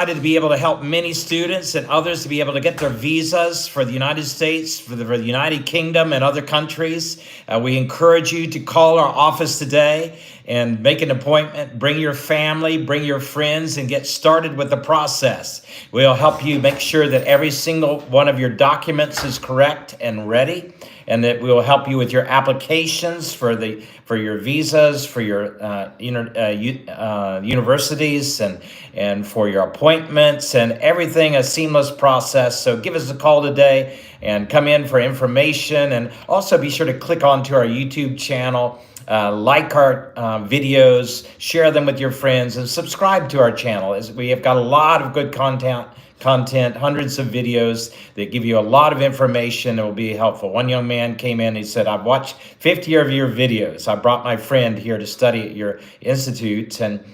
To be able to help many students and others to be able to get their visas for the United States, for the United Kingdom and other countries. We encourage you to call our office today and make an appointment. Bring your family, bring your friends, and get started with the process. We'll help you make sure that every single one of your documents is correct and ready, and that we will help you with your applications for your visas, for your universities, and for your appointments, and everything a seamless process. So give us a call today and come in for information, and also be sure to click onto our YouTube channel. Like our videos, share them with your friends, and subscribe to our channel, as we have got a lot of good content, hundreds of videos that give you a lot of information that will be helpful. One young man came in, he said, I've watched 50 of your videos. I brought my friend here to study at your institute and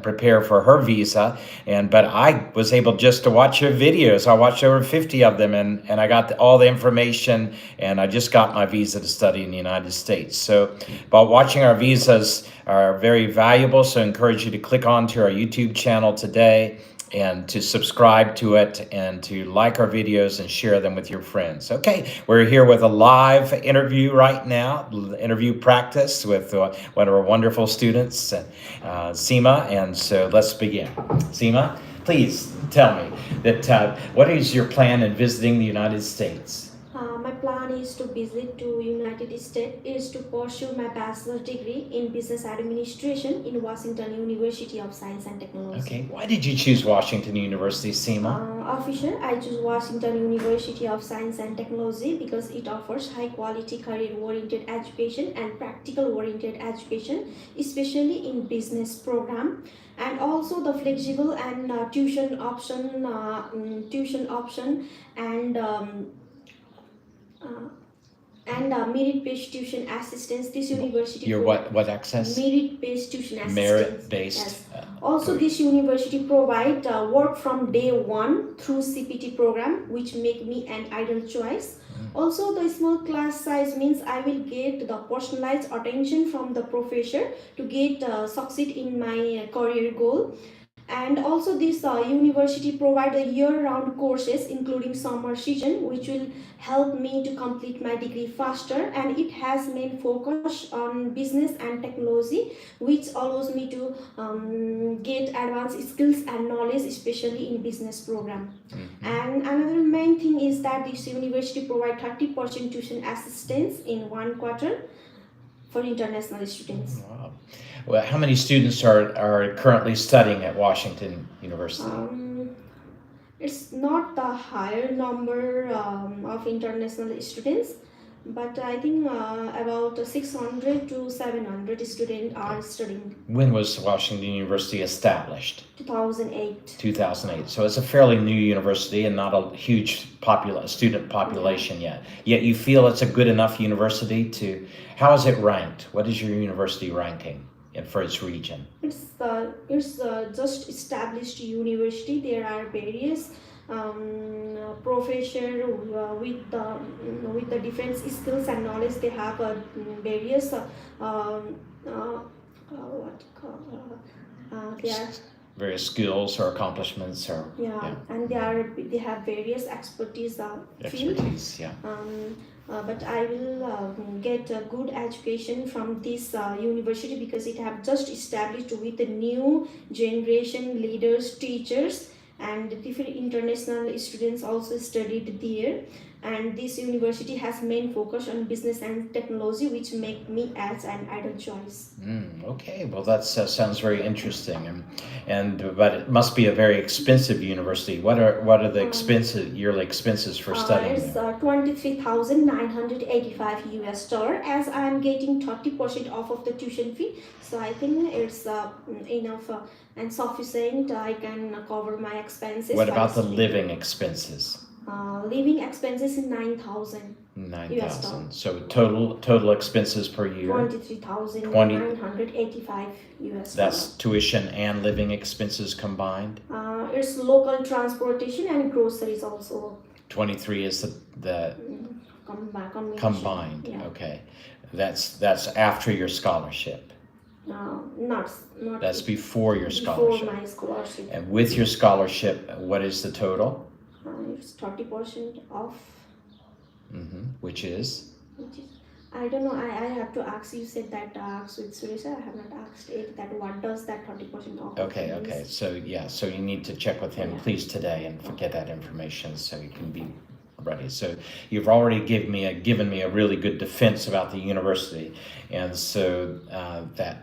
prepare for her visa, but I was able just to watch your videos. I watched over 50 of them, and I got all the information, and I just got my visa to study in the United States. So by watching our visas are very valuable, so I encourage you to click onto our YouTube channel today and to subscribe to it and to like our videos and share them with your friends. Okay, we're here with a live interview right now, interview practice with one of our wonderful students, Sema, and so let's begin. Sema, please tell me that what is your plan in visiting the United States? My plan is to visit to United States is to pursue my bachelor's degree in business administration in Washington University of Science and Technology. Okay, why did you choose Washington University, Sema? Official, I choose Washington University of Science and Technology because it offers high quality career-oriented education and practical-oriented education, especially in business program, and also the flexible and tuition option and merit-based tuition assistance. This university your what access? Merit-based tuition assistance. Merit-based. Yes. Also, this university provide work from day one through CPT program, which make me an ideal choice. Also, the small class size means I will get the personalized attention from the professor to get succeed in my career goal. And also this university provide a year-round courses including summer season, which will help me to complete my degree faster, and it has main focus on business and technology, which allows me to get advanced skills and knowledge, especially in business program. And another main thing is that this university provide 30% tuition assistance in 1 quarter for international students. Wow. Well, how many students are currently studying at Washington University? It's not the higher number of international students, but I think about 600 to 700 students are studying. When was Washington University established? 2008. 2008. So it's a fairly new university and not a huge student population yet. Yet you feel it's a good enough university to... How is it ranked? What is your university ranking for its region? It's just established university. There are various professor with the different skills and knowledge. They have various various skills or accomplishments, or and they have various expertise expertise field. But I will get a good education from this university because it have just established with the new generation leaders, teachers, and different international students also studied there. And this university has main focus on business and technology, which make me as an ideal choice. Okay, well that sounds very interesting, but it must be a very expensive university. What are the yearly expenses for studying? It's $23,985 US, as I am getting 30% off of the tuition fee. So I think it's enough and sufficient. I can cover my expenses. What about the living expenses? Living expenses is $9,000. $9,000. So total expenses per year? $23,985 US. That's tuition and living expenses combined? It's local transportation and groceries also. 23 is the combined. Yeah. Okay, that's after your scholarship. Not That's before your before scholarship. my scholarship. And with your scholarship, what is the total? It's 30% off. Which is? Which is, I don't know. I have to ask. You said that ask with Surya. I have not asked it. That what does that 30% off? Okay. So so you need to check with him, Yeah. please, today and get that information so you can be ready. So you've already given me a really good defense about the university, and so that.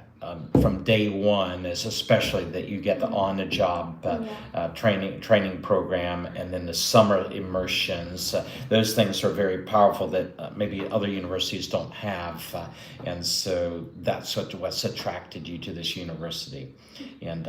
From day one is especially that you get the on-the-job training program, and then the summer immersions. Those things are very powerful that maybe other universities don't have, and so that's what's attracted you to this university, and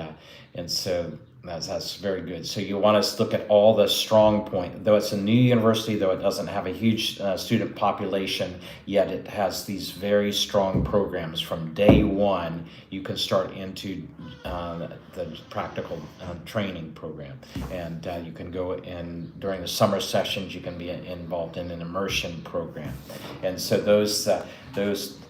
so that's very good. So you want us to look at all the strong point. Though it's a new university, though it doesn't have a huge student population, yet it has these very strong programs. From day one, you can start into the practical training program. And you can go in during the summer sessions, you can be involved in an immersion program. And so those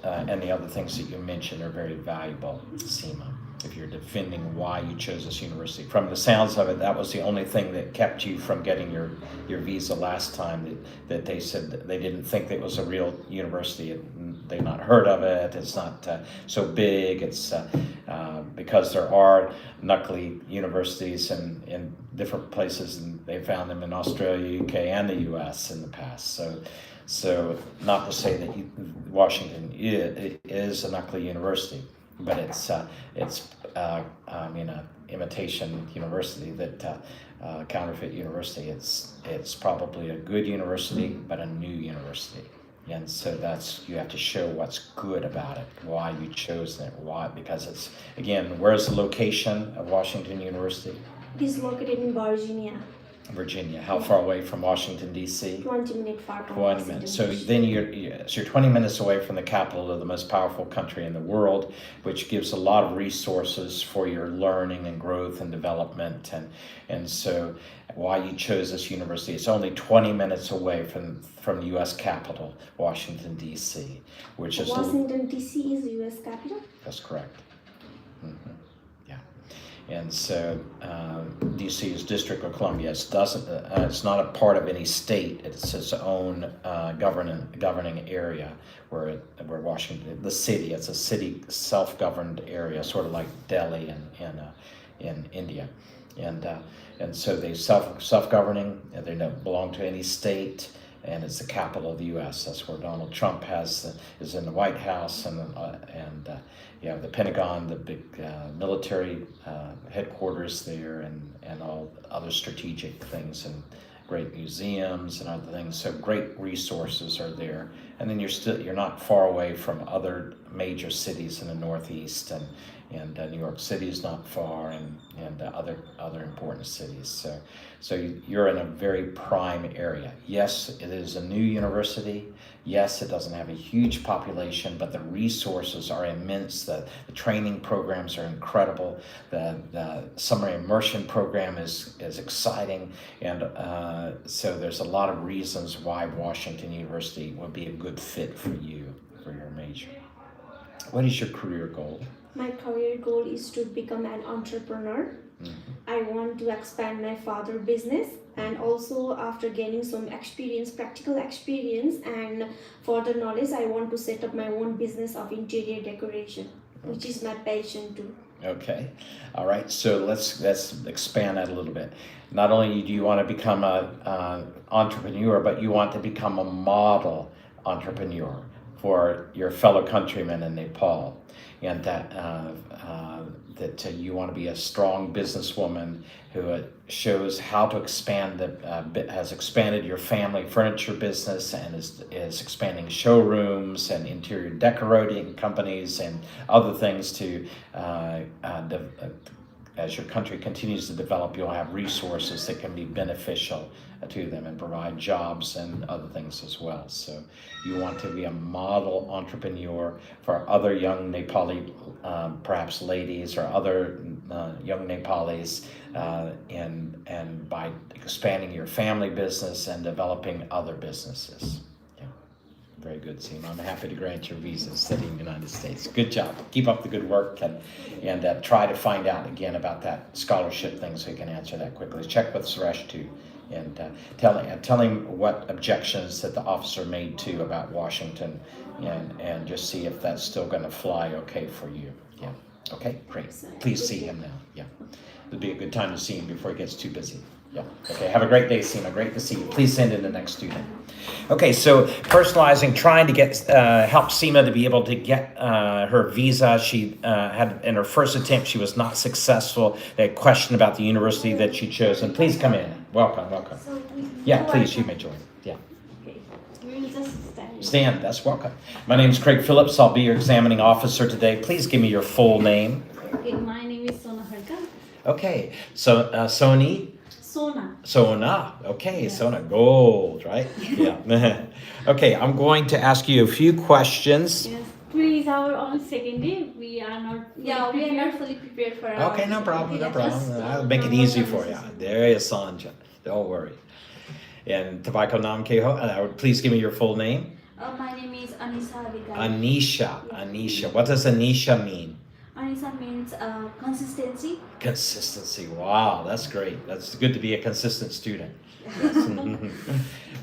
and the other things that you mentioned are very valuable, Sema, if you're defending why you chose this university. From the sounds of it, that was the only thing that kept you from getting your visa last time, that they said that they didn't think that it was a real university. They've not heard of it. It's not so big. It's because there are knuckly universities in different places, and they found them in Australia, UK, and the US in the past. So not to say that Washington is a knuckly university, but it's imitation university, that counterfeit university. It's probably a good university, but a new university, and so you have to show what's good about it, why you chose it, why, because it's, again, where's the location of Washington University? It is located in Virginia. How far away from Washington, D.C.? 20 minutes far from 20 minutes. So then you're 20 minutes away from the capital of the most powerful country in the world, which gives a lot of resources for your learning and growth and development. And so why you chose this university. It's only 20 minutes away from the U.S. capital, Washington, D.C., which is... Washington, D.C. is the U.S. capital? That's correct. And so D.C. is District of Columbia. It's not a part of any state. It's its own governing area, where Washington, the city, it's a city self-governed area, sort of like Delhi in India, and so they self-governing. They don't belong to any state. And it's the capital of the U.S. That's where Donald Trump is in the White House, and you have the Pentagon, the big military headquarters there, and all other strategic things, and great museums and other things. So great resources are there. And then you're not far away from other major cities in the Northeast, and New York City is not far, and other important cities. So you're in a very prime area. Yes, it is a new university. Yes, it doesn't have a huge population, but the resources are immense. The training programs are incredible. The summer immersion program is exciting. And so there's a lot of reasons why Washington University would be a good fit for you, for your major. What is your career goal? My career goal is to become an entrepreneur. I want to expand my father's business, and also after gaining some practical experience and further knowledge, I want to set up my own business of interior decoration, which is my passion too. Okay, all right. So let's expand that a little bit. Not only do you want to become an entrepreneur, but you want to become a model entrepreneur for your fellow countrymen in Nepal, and that you want to be a strong businesswoman who shows how to expand has expanded your family furniture business, and is expanding showrooms and interior decorating companies and other things to as your country continues to develop, you'll have resources that can be beneficial to them and provide jobs and other things as well. So you want to be a model entrepreneur for other young Nepali, perhaps ladies or other young Nepalis, and by expanding your family business and developing other businesses. Yeah. Very good, Sema. I'm happy to grant your visa studying in the United States. Good job. Keep up the good work and try to find out again about that scholarship thing so you can answer that quickly. Check with Suresh too, and tell him what objections that the officer made to about Washington, and just see if that's still going to fly okay for you. Yeah. Okay. Great. Please see him now. Yeah. It'll be a good time to see him before he gets too busy. Yeah. Okay. Have a great day, Sema. Great to see you. Please send in the next student. Okay. So personalizing, trying to get help Sema to be able to get her visa. She had in her first attempt, she was not successful. They had a question about the university that she chose. And please come in. Welcome. Welcome. Yeah. Please, you may join. Yeah. Okay. We'll just stand. Stand. That's welcome. My name is Craig Phillips. I'll be your examining officer today. Please give me your full name. Okay. My name is Sona. Okay. So Sony. Sona. Okay, yes. Sona, gold, right? Yeah. Okay, I'm going to ask you a few questions. Yes, please, our on second day, we are not. Yeah, we are not fully prepared for our. Okay, no problem, no problem. I'll make it easy for you. There is Sanja. Don't worry. And Tabako Nam Keho, please give me your full name. My name is Anisha. Anisha. What does Anisha mean? Anisha means consistency. Consistency. Wow, that's great. That's good to be a consistent student.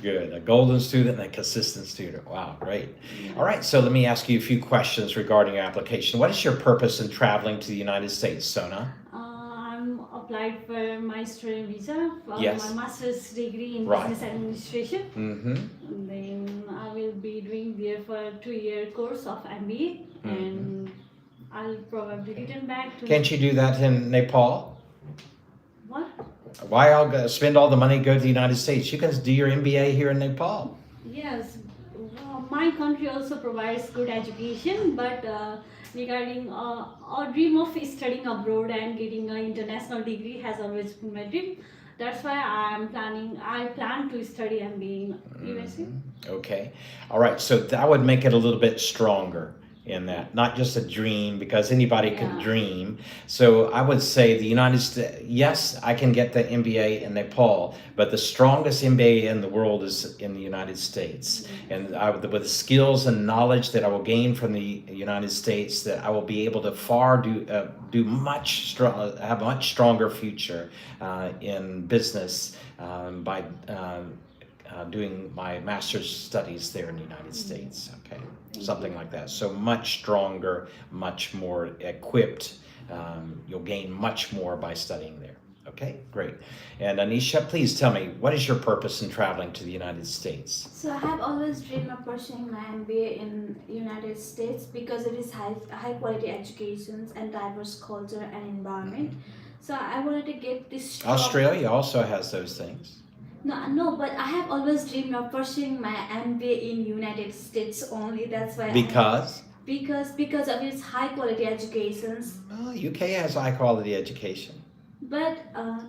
Good. A golden student and a consistent student. Wow, great. All right, so let me ask you a few questions regarding your application. What is your purpose in traveling to the United States, Sona? I'm applied for my student visa for Yes. my master's degree in Right. business administration. Mm-hmm. And then I will be doing there for a 2-year course of MBA, and I'll probably return back to. Can't you do that in Nepal? What? Why I'll spend all the money to go to the United States? You can do your MBA here in Nepal. Yes, my country also provides good education, but regarding our dream of studying abroad and getting an international degree has always been my dream. That's why I plan to study MBA in USA. Okay. All right. So that would make it a little bit stronger in that, not just a dream, because anybody can dream. So I would say the United States, yes, I can get the MBA in Nepal, but the strongest MBA in the world is in the United States. And with the skills and knowledge that I will gain from the United States, that I will be able to have a much stronger future in business by doing my master's studies there in the United States. Okay, something like that. So much stronger, much more equipped. You'll gain much more by studying there. Okay, great. And Anisha, please tell me, what is your purpose in traveling to the United States? So I have always dreamed of pursuing my MBA in United States because it is high quality educations and diverse culture and environment. So I wanted to get this. Australia also has those things. No, but I have always dreamed of pursuing my MBA in United States only. That's why. Because of its high quality educations. Well, UK has high quality education. But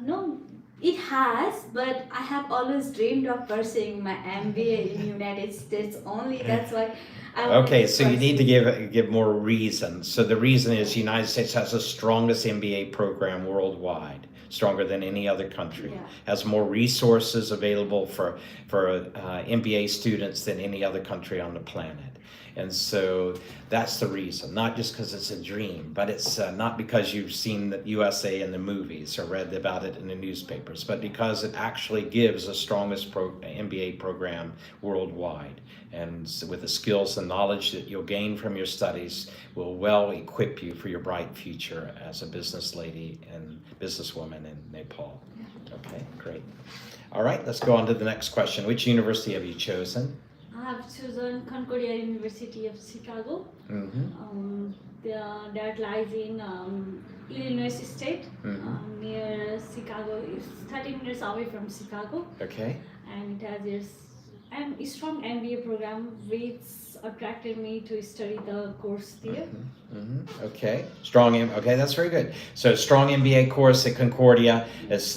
no, it has. But I have always dreamed of pursuing my MBA in United States only. That's why. Okay, so you need to give more reason. So the reason is the United States has the strongest MBA program worldwide, stronger than any other country. Has more resources available for MBA students than any other country on the planet. And so that's the reason, not just because it's a dream, but it's not because you've seen the USA in the movies or read about it in the newspapers, but because it actually gives the strongest MBA program worldwide. And so with the skills and knowledge that you'll gain from your studies will well equip you for your bright future as a business lady and businesswoman in Nepal. Okay, great. All right, let's go on to the next question. Which university have you chosen? I have chosen Concordia University of Chicago. That lies in Illinois State, near Chicago. It's 30 minutes away from Chicago. Okay. And it has a strong MBA program, which attracted me to study the course there. Okay, okay, that's very good. So strong MBA course at Concordia is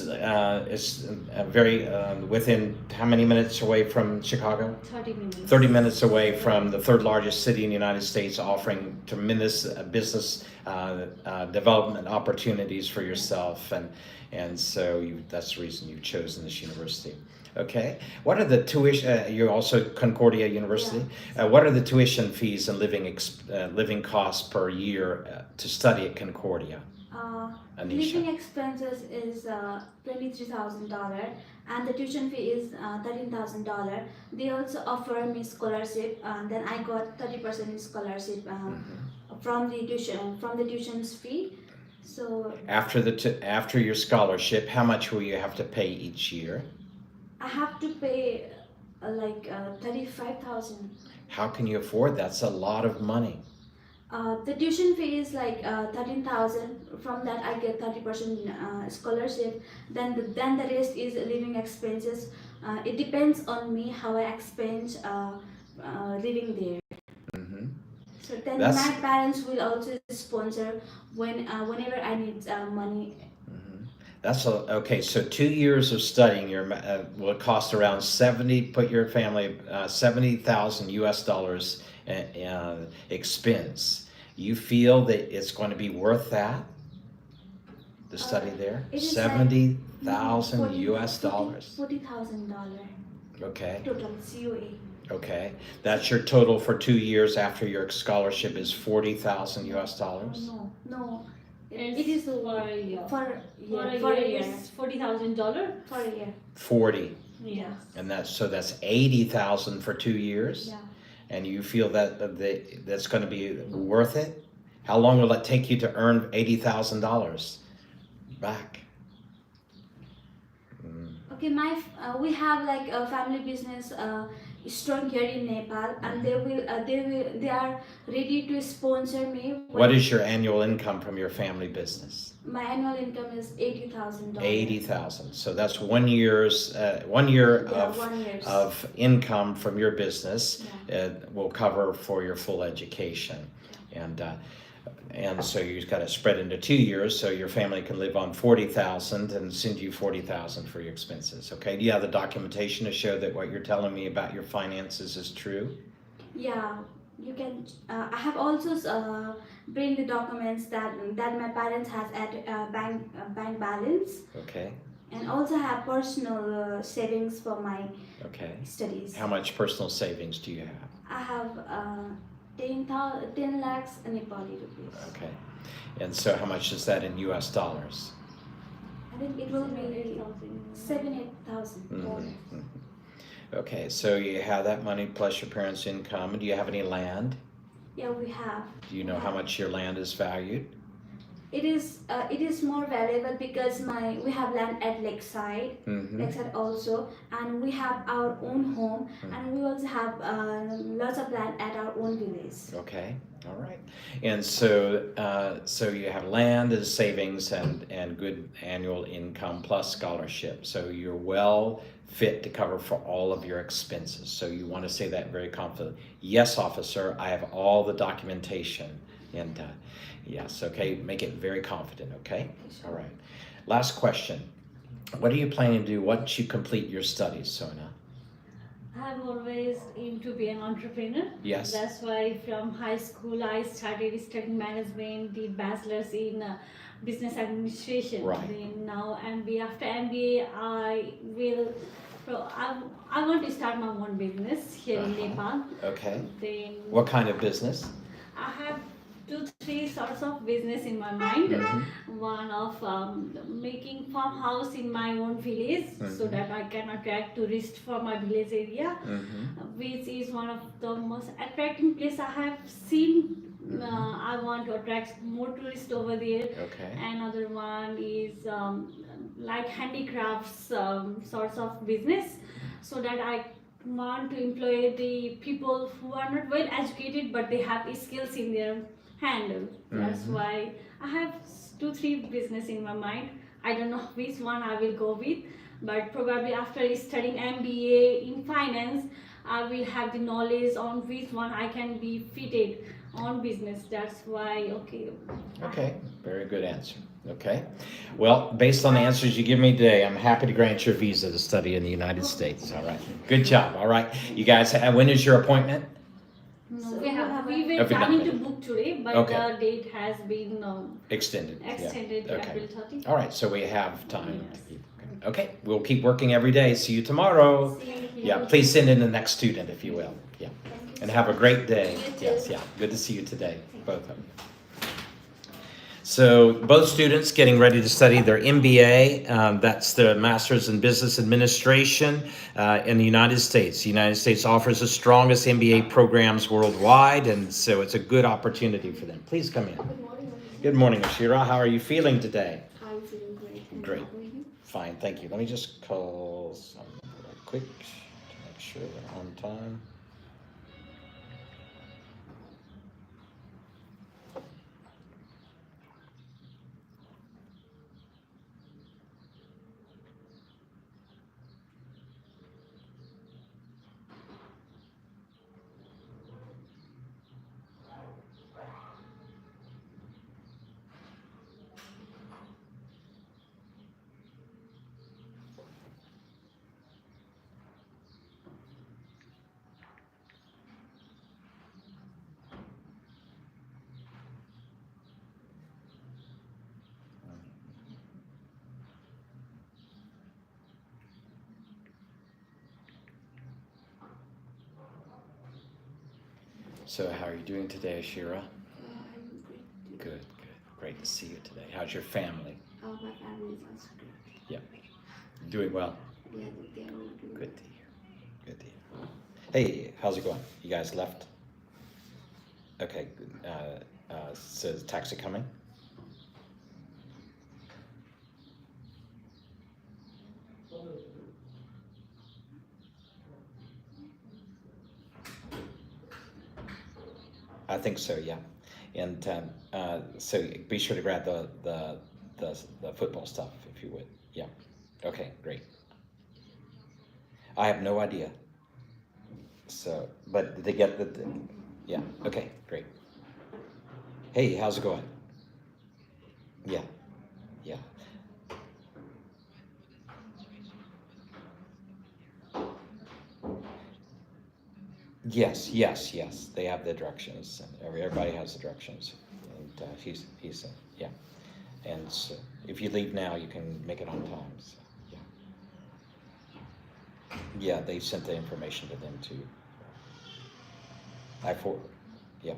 very within how many minutes away from Chicago? 30 minutes. 30 minutes away from the third largest city in the United States, offering tremendous business development opportunities for yourself, and so that's the reason you've chosen this university. Okay. What are the tuition? You're also Concordia University. What are the tuition fees and living costs per year to study at Concordia? Anisha. Living expenses is $23,000 and the tuition fee is $13,000. They also offer me scholarship and then I got 30% scholarship from the tuition's fee. So After your scholarship, how much will you have to pay each year? I have to pay 35,000. How can you afford that? That's a lot of money. The tuition fee is like 13,000. From that, I get 30% scholarship. Then the rest is living expenses. It depends on me how I expense living there. Mm-hmm. So then That's- my parents will also sponsor whenever I need money. Okay. So 2 years of studying will cost around 70. Put your family $70,000 US expense. You feel that it's going to be worth that? To study there, It is $70,000 US. $40,000 Okay. total COA. Okay. That's your total for 2 years after your scholarship is $40,000 US. No. It's It is for a year. for For a a year. year, it's $40,000. For a year. 40, Yes. and that's 80,000 for 2 years. Yeah. And you feel that's going to be worth it? How long will it take you to earn $80,000 back? Okay, we have like a family business strong here in Nepal, and they are ready to sponsor me. What is your annual income from your family business? My annual income is $80,000. 80,000. So that's 1 year's 1 year Yeah, of 1 year's. of income from your business Yeah. will cover for your full education, and so you've got to spread into 2 years so your family can live on 40,000 and send you 40,000 for your expenses. Okay. Do you have the documentation to show that what you're telling me about your finances is true? Yeah, you can. I have also bring the documents that my parents has at bank balance, Okay. and also have personal savings for my Okay. studies. How much personal savings do you have? I have 10 lakhs Nepali rupees. Okay. And so how much is that in US dollars? I think it will be 7,000-8,000. Mhm. Okay, so you have that money plus your parents' income. Do you have any land? Yeah, we have. Do you know how much your land is valued? It is more valuable because we have land at Lakeside, Mm-hmm. Lakeside also, and we have our own home, and we also have lots of land at our own village. Okay, all right. And so you have land as savings and good annual income plus scholarship. So you're well fit to cover for all of your expenses. So you want to say that very confidently. Yes, officer, I have all the documentation. And yes, okay, make it very confident, okay? All right. Last question. What are you planning to do once you complete your studies, Sona? I'm always aimed to be an entrepreneur. Yes. That's why from high school I started studying management, did bachelor's in business administration. Right. Then now MBA. After MBA, I want to start my own business here in Nepal. Okay. Then What kind of business? I have 2-3 sorts of business in my mind. Mhm. One of making farmhouse in my own village so that I can attract tourists for my village area, which is one of the most attracting place I have seen. I want to attract more tourists over there. Okay. Another one is like handicrafts sorts of business, so that I want to employ the people who are not well educated but they have skills in their hand. That's why I have 2-3 business in my mind. I don't know which one I will go with, but probably after studying MBA in finance, I will have the knowledge on which one I can be fitted on business. That's why, okay. Okay, very good answer. Okay. Well, based on the answers you give me today, I'm happy to grant your visa to study in the United States. All right. Good job. All right. You guys, when is your appointment? No, So we we were Have you planning not- to book book today, but Okay. the date has been Extended. extended to Okay. April 30th. All right, so we have time to Yes. keep. Okay, we'll keep working every day. See you tomorrow. Thank you. Yeah, please send in the next student if you will. Yeah, Thank you and so have a much. great day. You too. Yes, yeah, good to see you today, both of you. So both students getting ready to study their MBA. That's the Master's in Business Administration in the United States. The United States offers the strongest MBA programs worldwide, and so it's a good opportunity for them. Please come in. Good morning, Anisha. Good morning, Ashira. How are you feeling today? I'm feeling great. And Great. how are you? Fine, thank you. Let me just call some real quick to make sure they're on time. So how are you doing today, Ashira? I'm great. Good, good. Great to see you today. How's your family? My family is also great. Yeah. Doing well? Yeah, they are all doing Good to hear. Good to hear. Hey, how's it going? You guys left? Okay, good. So is the taxi coming? I think so, yeah. And so be sure to grab the football stuff if you would. Yeah. Okay, great. I have no idea. So, but did they get the yeah. Okay, great. Hey, how's it going? Yeah, yeah. Yes, yes, yes. They have the directions, and everybody has the directions. And he's yeah. And so if you leave now, you can make it on time. So, yeah. Yeah, they sent the information to them too. Yeah.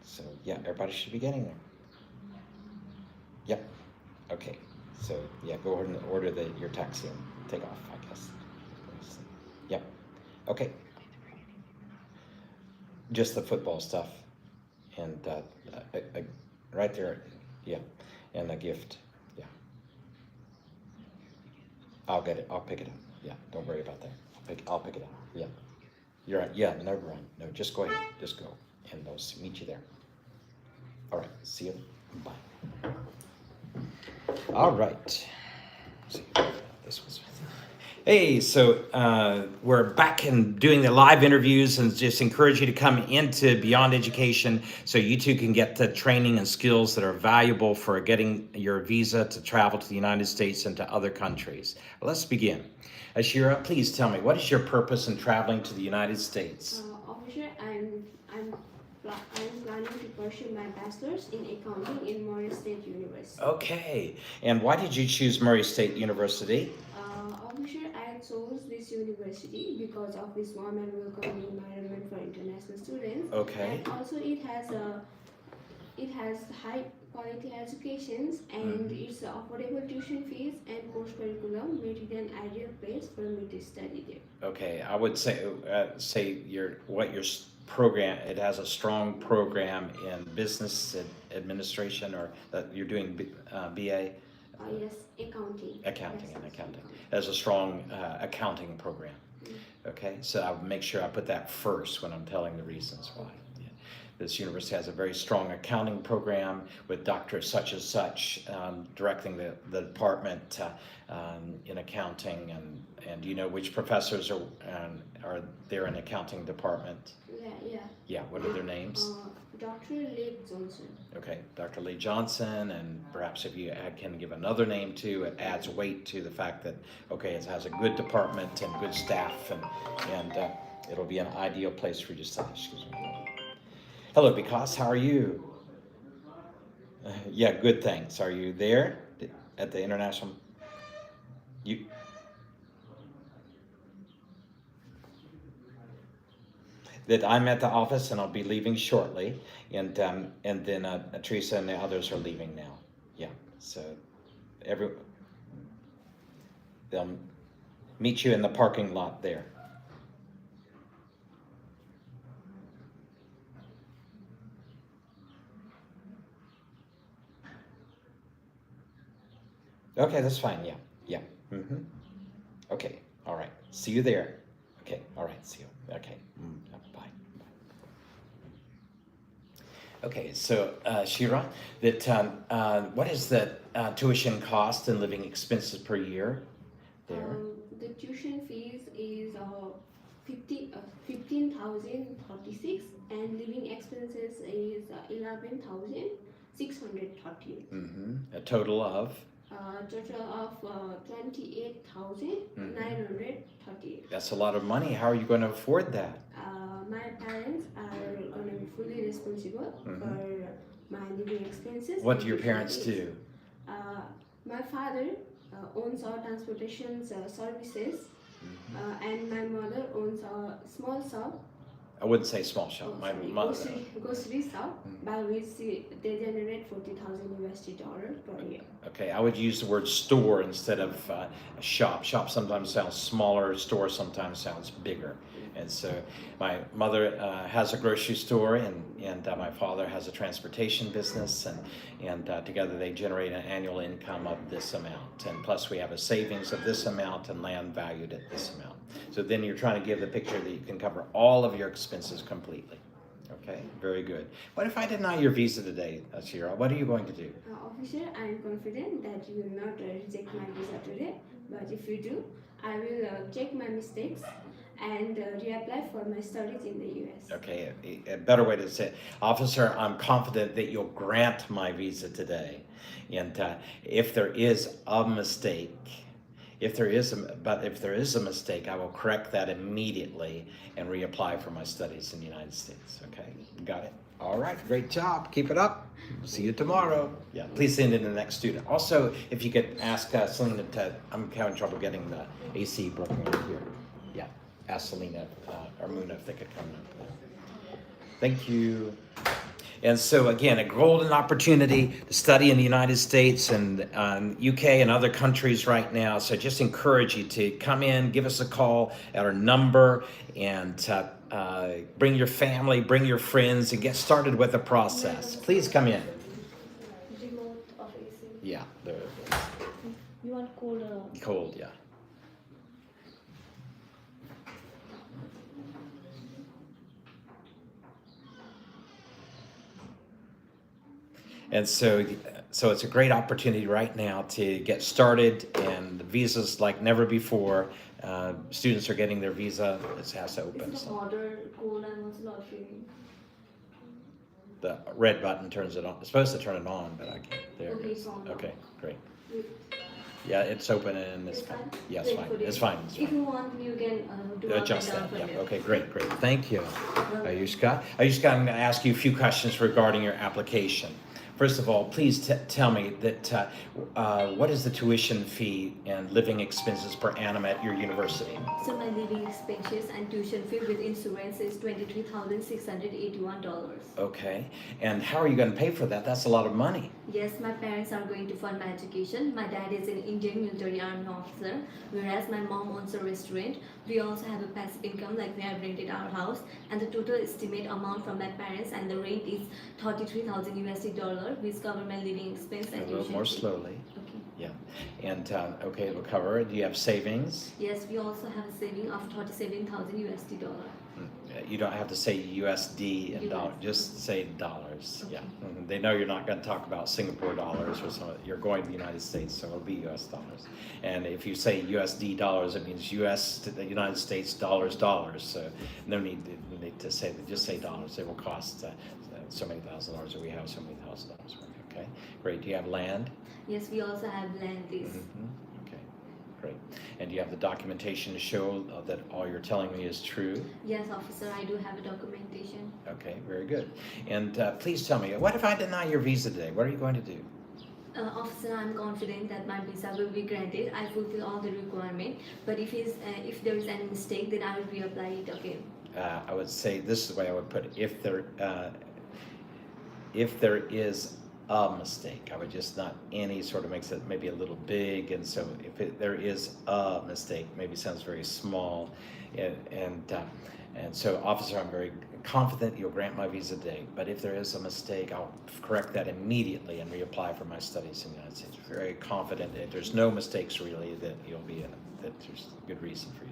So yeah, everybody should be getting there. Yep. Okay. So yeah, go ahead and order your taxi and take off, I guess. Yep. Okay. Just the football stuff, and right there, yeah, and a gift, yeah. I'll get it. I'll pick it up. Yeah, don't worry about that. I'll pick it up. Yeah, you're right. Yeah, never run. No, just go ahead. Just go, and they'll meet you there. All right. See you. Bye. All right. Let's see. This was. Hey, so we're back and doing the live interviews, and just encourage you to come into Beyond Education so you too can get the training and skills that are valuable for getting your visa to travel to the United States and to other countries. Let's begin. Ashira, please tell me, what is your purpose in traveling to the United States? Officer, I'm planning to pursue my bachelor's in accounting in Murray State University. Okay, and why did you choose Murray State University? Officer, I chose this university because of its warm and welcoming environment for international students. Okay. And also it has high quality educations, and its affordable tuition fees and course curriculum made it an ideal place for me to study there. Okay, I would say your program. It has a strong program in business administration, or that you're doing BA. Yes, accounting. Accounting Yes, and accounting. It has a strong accounting program. Okay, so I'll make sure I put that first when I'm telling the reasons why. Yeah. This university has a very strong accounting program with Dr. such and such directing the department in accounting, and do you know which professors are there in the accounting department? Yeah. Yeah, what are their names? Dr. Lee Johnson. Okay, Dr. Lee Johnson, and perhaps if you can give another name too, it adds weight to the fact that, okay, it has a good department and good staff, and it'll be an ideal place for you to study. Excuse me. Hello, Vikas. How are you? Yeah, good. Thanks. Are you there at the international? You that I'm at the office and I'll be leaving shortly, and then Teresa and the others are leaving now. Yeah. So every they'll meet you in the parking lot there. Okay, that's fine. Yeah. Yeah. Mm-hmm. Okay. All right. See you there. Okay. All right. See you. Okay. Bye. Okay. So, Shira, what is the tuition cost and living expenses per year there? The tuition fees is 15,036 and living expenses is 11,630. A total of? Total of 28,930. That's a lot of money. How are you going to afford that? My parents are going to be fully responsible for my living expenses. What do your parents do? My father owns our transportation services, and my mother owns a small shop. I wouldn't say small shop. My mother. Grocery shop, by which they generate 40,000 USD dollars per year. Okay, I would use the word store instead of shop. Shop sometimes sounds smaller. Store sometimes sounds bigger. And so my mother has a grocery store, and my father has a transportation business, and together they generate an annual income of this amount. And plus we have a savings of this amount and land valued at this amount. So then you're trying to give the picture that you can cover all of your expenses completely. Okay, very good. What if I deny your visa today, Ashira? What are you going to do? Officer, I am confident that you will not reject my visa today. But if you do, I will check my mistakes and reapply for my studies in the US. Okay, a better way to say it. Officer, I'm confident that you'll grant my visa today. And if there is a mistake, if there is a mistake, I will correct that immediately and reapply for my studies in the United States. Okay, got it. All right, great job. Keep it up. See you tomorrow. Yeah, please send in the next student. Also, if you could ask Selena to, I'm having trouble getting the AC broken in here. Yeah, ask Selena or Muna if they could come up. Thank you. And so again, a golden opportunity to study in the United States and UK and other countries right now. So just encourage you to come in, give us a call at our number, and bring your family, bring your friends, and get started with the process. Please come in. Remote of AC. Yeah, You want cold? cold, yeah. And so it's a great opportunity right now to get started, and the visas like never before. Students are getting their visa. It has to open. It's So hotter, cold, and also not feeling. the red button turns it on. It's supposed to turn it on, but I can't. There it Okay, goes. it's on now. Okay, great. Wait. Yeah, it's open and it's It's fine. fine? Yeah, it's Wait fine. for it. It's fine. It's If fine. you want, you can do Adjust up that. and down Yeah. for you. Okay, great, great. Thank you, Aayushka. Aayushka, I'm going to ask you a few questions regarding your application. First of all, please tell me that what is the tuition fee and living expenses per annum at your university? So my living expenses and tuition fee with insurance is $23,681. Okay, and how are you going to pay for that? That's a lot of money. Yes, my parents are going to fund my education. My dad is an Indian military army officer, whereas my mom owns a restaurant. We also have a passive income, like we have rented our house, and the total estimate amount from my parents and the rent is 33,000 USD dollar, which cover my living expense and A little tuition more fee. slowly. Okay. Yeah, and okay, we'll cover it. Do you have savings? Yes, we also have a saving of 37,000 USD dollar. You don't have to say USD and US. dollar. Just say dollars. Okay. Yeah, they know you're not going to talk about Singapore dollars or something. You're going to the United States, so it'll be US dollars. And if you say USD dollars, it means US to the United States dollars. So no need to say that. Just say dollars. It will cost so many $1,000, or we have so many $1,000 worth. Okay, great. Do you have land? Yes, we also have land lease. Okay, great. And do you have the documentation to show that all you're telling me is true? Yes, officer, I do have a documentation. Okay, very good. And please tell me, what if I deny your visa today? What are you going to do? Officer, I'm confident that my visa will be granted. I fulfill all the requirement. But if there is any mistake, then I will reapply it again. I would say this is the way I would put it. If there is a mistake, I would just not any sort of makes it maybe a little big, and so if there is a mistake, maybe sounds very small, and so, officer, I'm very confident you'll grant my visa today. But if there is a mistake, I'll correct that immediately and reapply for my studies in the United States. Very confident that there's no mistakes really that you'll be that there's good reason for you.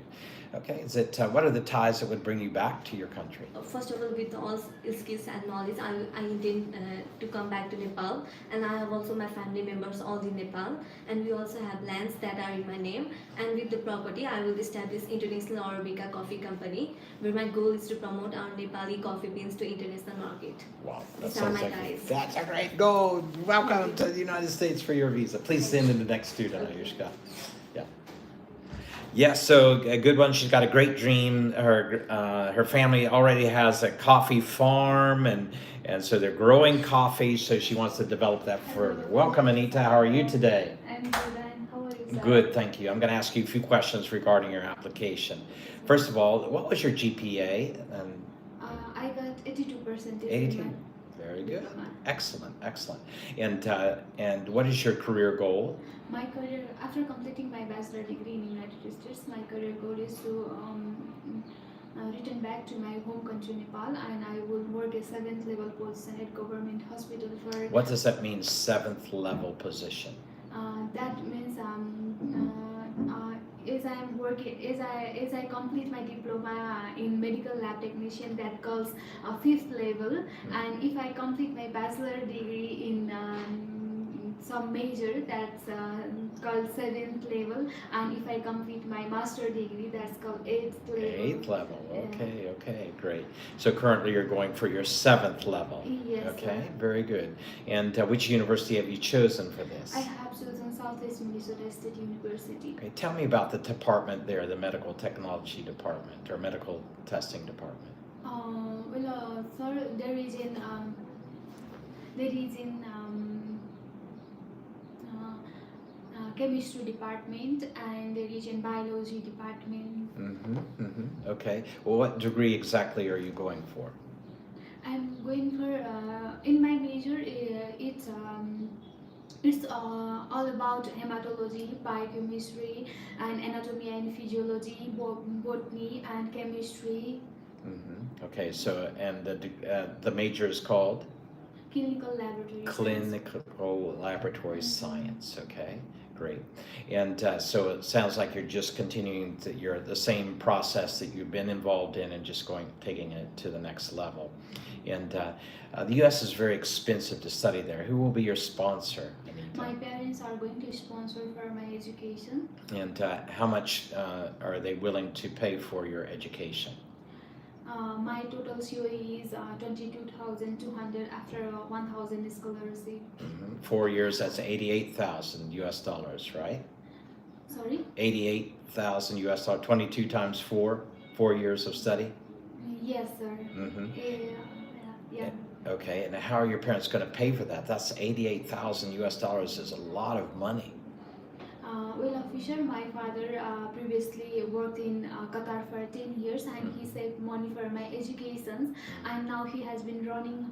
Okay, is it what are the ties that would bring you back to your country? First of all, with all skills and knowledge, I intend to come back to Nepal, and I have also my family members all in Nepal, and we also have lands that are in my name. And with the property, I will establish International Arabica Coffee Company, where my goal is to promote our Nepali coffee beans to international market. Wow, that These are sounds my like ties. that's a great goal. Welcome to the United States for your visa. Please send in the next student, Aayushka. Yeah. Yes, so a good one. She's got a great dream. Her family already has a coffee farm, and so they're growing coffee. So she wants to develop that further. Welcome, Anita. How are you today? I'm good, and how are you, sir? Good, thank you. I'm going to ask you a few questions regarding your application. First of all, what was your GPA? And I got 82%. 82. Very good. Excellent, excellent. And what is your career goal? My career, after completing my bachelor degree in United States, my career goal is to return back to my home country Nepal, and I will work a 7th level position at government hospital for. What does that mean, 7th level position? That means as I complete my diploma in medical lab technician, that calls 5th level, and if I complete my bachelor degree in some major, that's called 7th level, and if I complete my master degree, that's called 8th level. 8th level. Okay, okay, great. So currently you're going for your 7th level. Yes. Okay, very good. And which university have you chosen for this? I have chosen Southeast Minnesota State University. Okay, tell me about the department there, the medical technology department or medical testing department. Sir, there is in chemistry department, and there is in biology department. Okay. Well, what degree exactly are you going for? I'm going for in my major. It's all about hematology, biochemistry, and anatomy and physiology, botany and chemistry. Okay. So, and the major is called Clinical laboratory. clinical laboratory science. Okay. Great. And so it sounds like you're just continuing you're the same process that you've been involved in and just taking it to the next level. And the U.S. is very expensive to study there. Who will be your sponsor, Anita? My parents are going to sponsor for my education. And how much are they willing to pay for your education? My total COE is 22,200 after 1,000 scholarship. 4 years, that's 88,000 US dollars, right? Sorry? 88,000 US dollars, 22 times 4 years of study? Yes, sir. Yeah. Okay, and how are your parents going to pay for that? That's 88,000 US dollars is a lot of money. Fisher, my father previously worked in Qatar for 10 years, and he saved money for my education, and now he has been running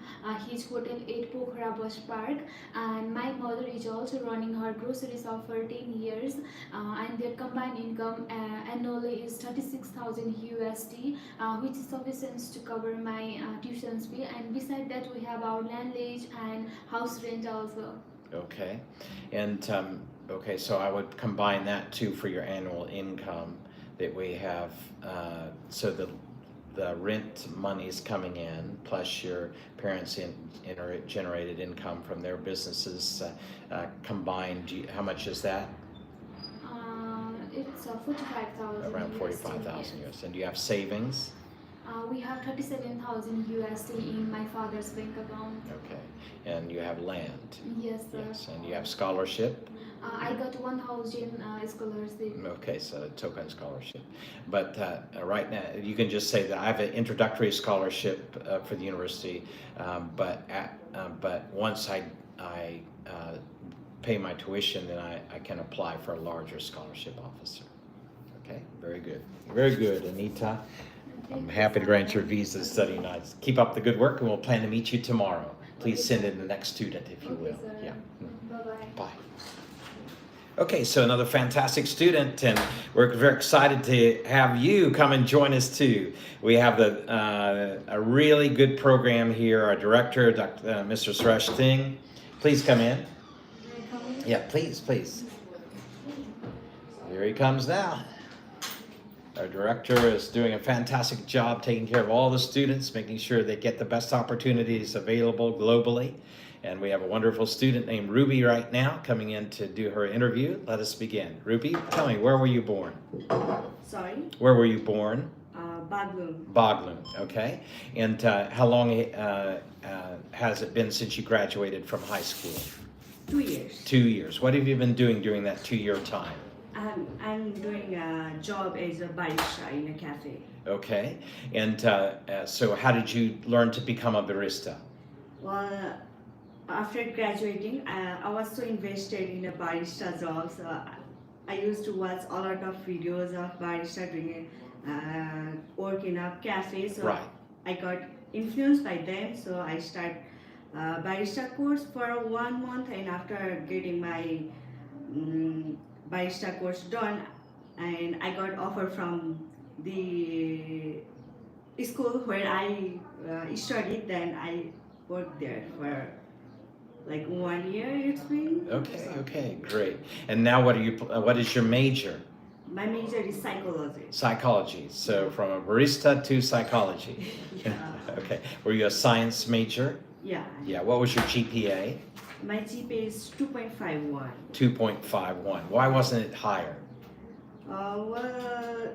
his hotel at Pokhara Bus Park, and my mother is also running her grocery shop for 10 years, and their combined income annually is 36,000 USD, which is sufficient to cover my tuition fee, and beside that we have our landlage and house rent also. Okay, and okay, so I would combine that too for your annual income that we have. So the rent money is coming in, plus your parents' generated income from their businesses combined. How much is that? It's 45,000. Around 45,000 US. And do you have savings? We have 37,000 USD in my father's bank account. Okay, and you have land. Yes, sir. Yes, and you have scholarship. I got 1,000 scholarship. Okay, so a token scholarship. But right now, you can just say that I have an introductory scholarship for the university, but once I pay my tuition, then I can apply for a larger scholarship officer. Okay, very good. Very good, Anita. I'm happy to grant your visa to study United. Keep up the good work, and we'll plan to meet you tomorrow. Please send in the next student, if you will. Sir. Yeah. Bye-bye. Bye. Okay, so another fantastic student, and we're very excited to have you come and join us too. We have a really good program here. Our director, Mr. Suresh Singh, please come in. Yeah, please, please. Here he comes now. Our director is doing a fantastic job taking care of all the students, making sure they get the best opportunities available globally. And we have a wonderful student named Ruby right now coming in to do her interview. Let us begin. Ruby, tell me, where were you born? Sorry? Where were you born? Bagloon. Bagloon, okay. And how long has it been since you graduated from high school? 2 years. 2 years. What have you been doing during that 2-year time? I'm doing a job as a barista in a cafe. Okay. And so how did you learn to become a barista? Well, after graduating, I was so invested in a barista job, so I used to watch a lot of videos of barista doing work in a cafe. So Right. I got influenced by them, so I started barista course for 1 month, and after getting my barista course done, and I got offer from the school where I studied. Then I worked there for like 1 year. It's been. Okay, okay, great. And now what is your major? My major is psychology. Psychology. So from a barista to psychology. Yeah. Okay. Were you a science major? Yeah. Yeah. What was your GPA? My GPA is 2.51. 2.51. Why wasn't it higher? Well,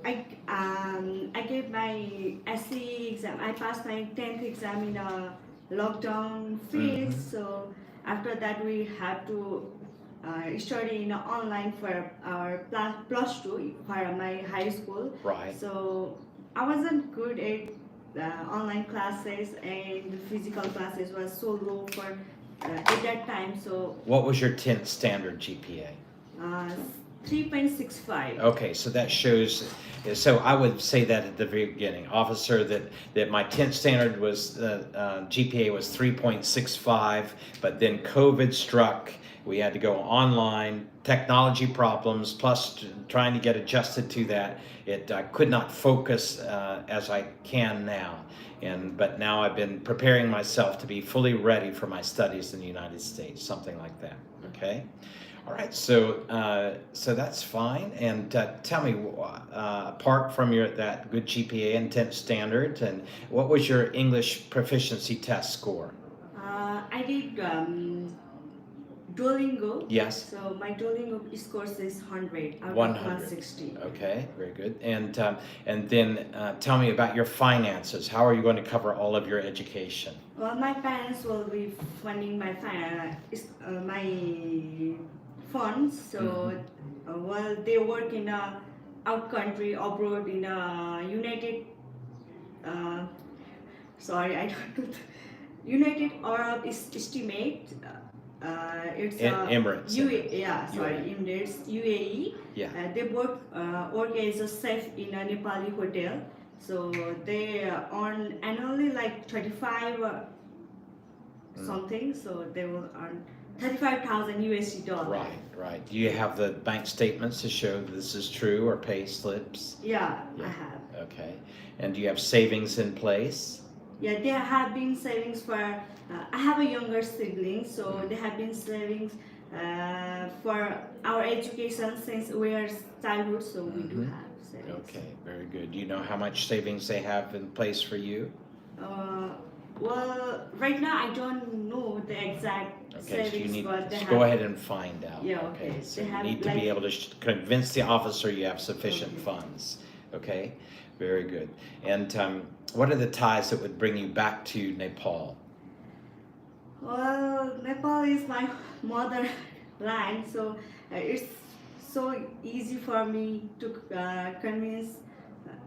I gave my SE exam. I passed my 10th exam in a lockdown phase. So after that, we had to study in online for our plus 2 for my high school. Right. So I wasn't good at online classes, and the physical classes was so low for at that time. So What was your 10th standard GPA? 3.65. Okay, so that shows. So I would say that at the very beginning, officer, that my 10th standard was GPA was 3.65, but then COVID struck. We had to go online, technology problems, plus trying to get adjusted to that. I could not focus as I can now. But now I've been preparing myself to be fully ready for my studies in the United States, something like that. Okay. All right. So that's fine. And tell me, apart from that good GPA and 10th standard, and what was your English proficiency test score? I did Duolingo. Yes. So my Duolingo score is 100 out of 100. 160. Okay, very good. And then tell me about your finances. How are you going to cover all of your education? Well, my parents will be funding my funds. So while they work in out country abroad in United. Sorry, I don't know. United Arab Estimate. It's Emirates. Emirates, UAE. Yeah. They work as a chef in a Nepali hotel. So they earn annually like 35 something. So they will earn 35,000 USD dollars. Right. Do you have the bank statements to show this is true, or pay slips? Yeah, I have. Okay. And do you have savings in place? Yeah, there have been savings for. I have a younger sibling, so they have been savings for our education since we are childhood. So we do have savings. Okay, very good. Do you know how much savings they have in place for you? Well, right now I don't know the exact Okay, so you savings, need but they to have. go ahead and find out. Yeah, okay. So They you have, need to like- be able to convince the officer you have sufficient Okay. funds. Okay, very good. And what are the ties that would bring you back to Nepal? Well, Nepal is my mother land. So it's so easy for me to convince,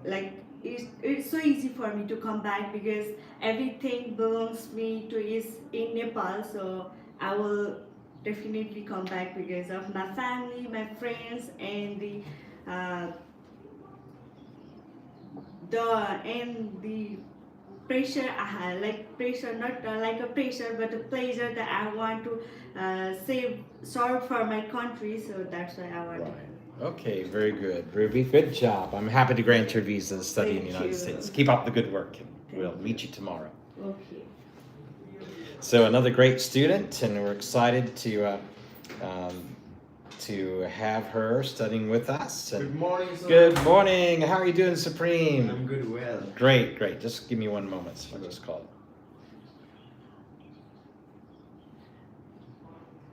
like it's so easy for me to come back because everything belongs me to is in Nepal. So I will definitely come back because of my family, my friends, and uh, the pressure I had, like pressure, not like a pressure, but a pleasure that I want to serve for my country. So that's why I want to. Okay, very good, Ruby. Good job. I'm happy to grant your visa to study in the Thank United you. States. Keep up the good work. We'll Thank meet you tomorrow. Okay. So another great student, and we're excited to have her studying with us. And Good morning, sir. good morning. How are you doing, Supreme? I'm good, well. Great, great. Just give me one moment. So I'll just call it.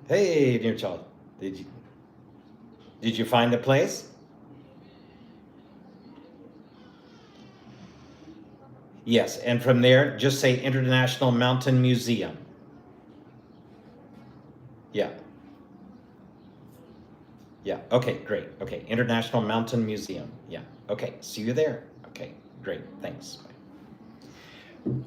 Hey, dear child. Did you find the place? Yes, and from there, just say International Mountain Museum. Yeah. Yeah, okay, great. Okay, International Mountain Museum. Yeah, okay, see you there. Okay, great, thanks.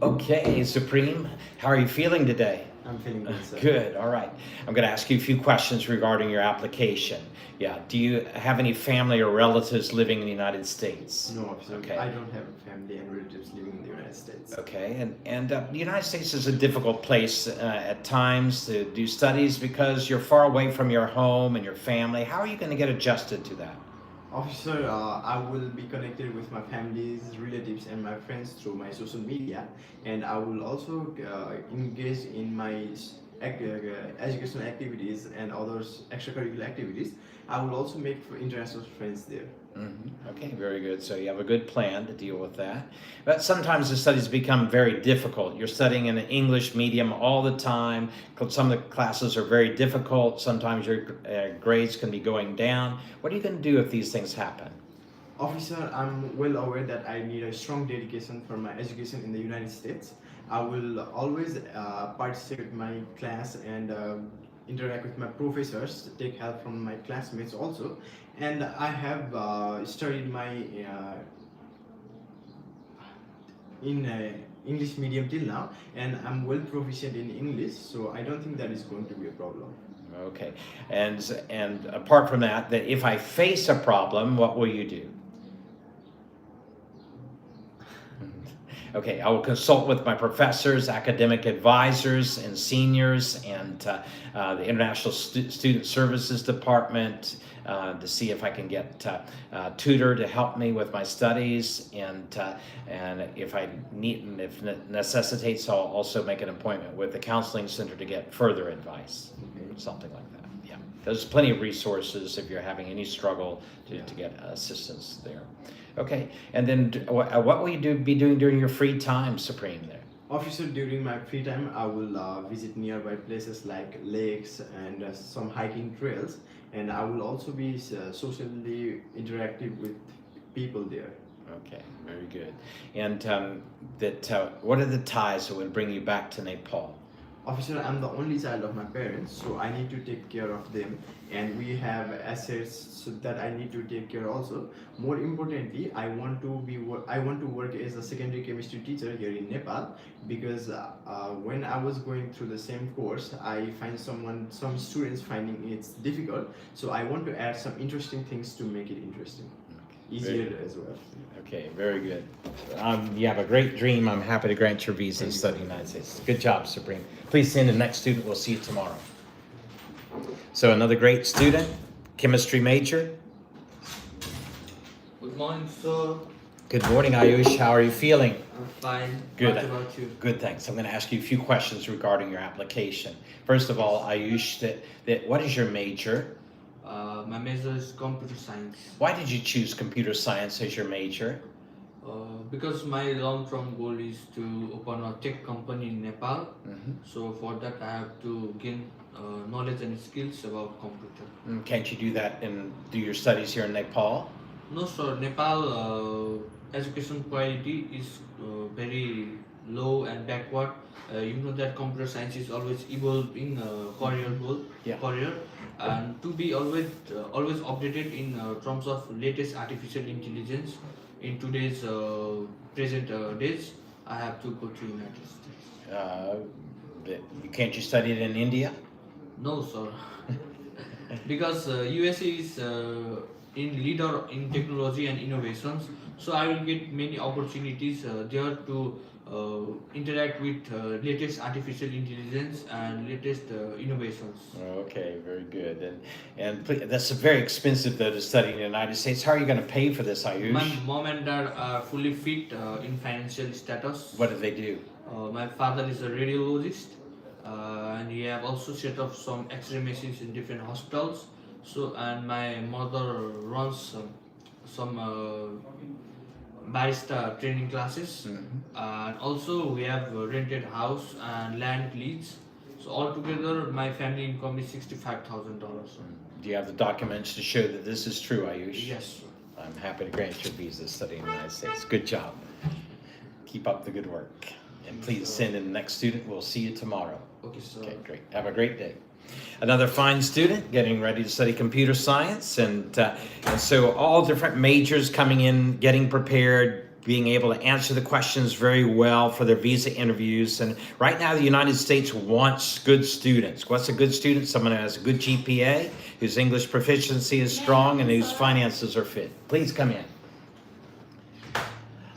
Okay, Supreme, how are you feeling today? I'm feeling good, sir. Good, all right. I'm going to ask you a few questions regarding your application. Yeah, do you have any family or relatives living in the United States? No, officer. Okay. I don't have family and relatives living in the United States. Okay, and the United States is a difficult place at times to do studies because you're far away from your home and your family. How are you going to get adjusted to that? Officer, I will be connected with my families, relatives, and my friends through my social media, and I will also engage in my educational activities and others extracurricular activities. I will also make international friends there. Okay, very good. So you have a good plan to deal with that. But sometimes the studies become very difficult. You're studying in an English medium all the time. Some of the classes are very difficult. Sometimes your grades can be going down. What are you going to do if these things happen? Officer, I'm well aware that I need a strong dedication for my education in the United States. I will always participate in my class and interact with my professors, take help from my classmates also. And I have studied my in English medium till now, and I'm well proficient in English, so I don't think that is going to be a problem. Okay, and apart from that, that if I face a problem, what will you do? Okay, I will consult with my professors, academic advisors, and seniors, and the International Student Services Department to see if I can get a tutor to help me with my studies, and if I need, and if necessitates, I'll also make an appointment with the counseling center to get further advice, something like that. Yeah, there's plenty of resources if you're having any struggle to get assistance there. Okay, and then what will you be doing during your free time, Supreme, there? Officer, during my free time, I will visit nearby places like lakes and some hiking trails, and I will also be socially interactive with people there. Okay, very good. And what are the ties that would bring you back to Nepal? Officer, I'm the only child of my parents, so I need to take care of them, and we have assets so that I need to take care also. More importantly, I want to work as a secondary chemistry teacher here in Nepal, because when I was going through the same course, I find some students finding it's difficult. So I want to add some interesting things to make it interesting, easier as well. Okay, very good. You have a great dream. I'm happy to grant your visa and study in the United States. Good job, Supreme. Please send the next student. We'll see you tomorrow. So another great student, chemistry major. Good morning, sir. Good morning, Aayush. How are you feeling? I'm fine. Good. What about you? Good, thanks. I'm going to ask you a few questions regarding your application. First of all, Aayush, what is your major? My major is computer science. Why did you choose computer science as your major? Because my long-term goal is to open a tech company in Nepal. So for that, I have to gain knowledge and skills about computer. Can't you do that and do your studies here in Nepal? No, sir. Nepal education quality is very low and backward. You know that computer science is always evolving career goal, Yeah. career. and to be always updated in terms of latest artificial intelligence in today's present days, I have to go to United States. Can't you study it in India? No, sir. Because USA is in leader in technology and innovations, so I will get many opportunities there to interact with latest artificial intelligence and latest innovations. Okay, very good. That's very expensive though to study in the United States. How are you going to pay for this, Aayush? My mom and dad are fully fit in financial status. What do they do? My father is a radiologist, and he have also set up some X-ray machines in different hospitals. So, and my mother runs some barista training classes, and also we have rented house and land leads. So altogether, my family income is $65,000. Do you have the documents to show that this is true, Aayush? Yes, sir. I'm happy to grant your visa to study in the United States. Good job. Keep up the good work. And please send in the next student. We'll see you tomorrow. Okay, sir. Okay, great. Have a great day. Another fine student getting ready to study computer science. And so all different majors coming in, getting prepared, being able to answer the questions very well for their visa interviews. And right now, the United States wants good students. What's a good student? Someone who has a good GPA, whose English proficiency is strong, and whose finances are fit. Please come in.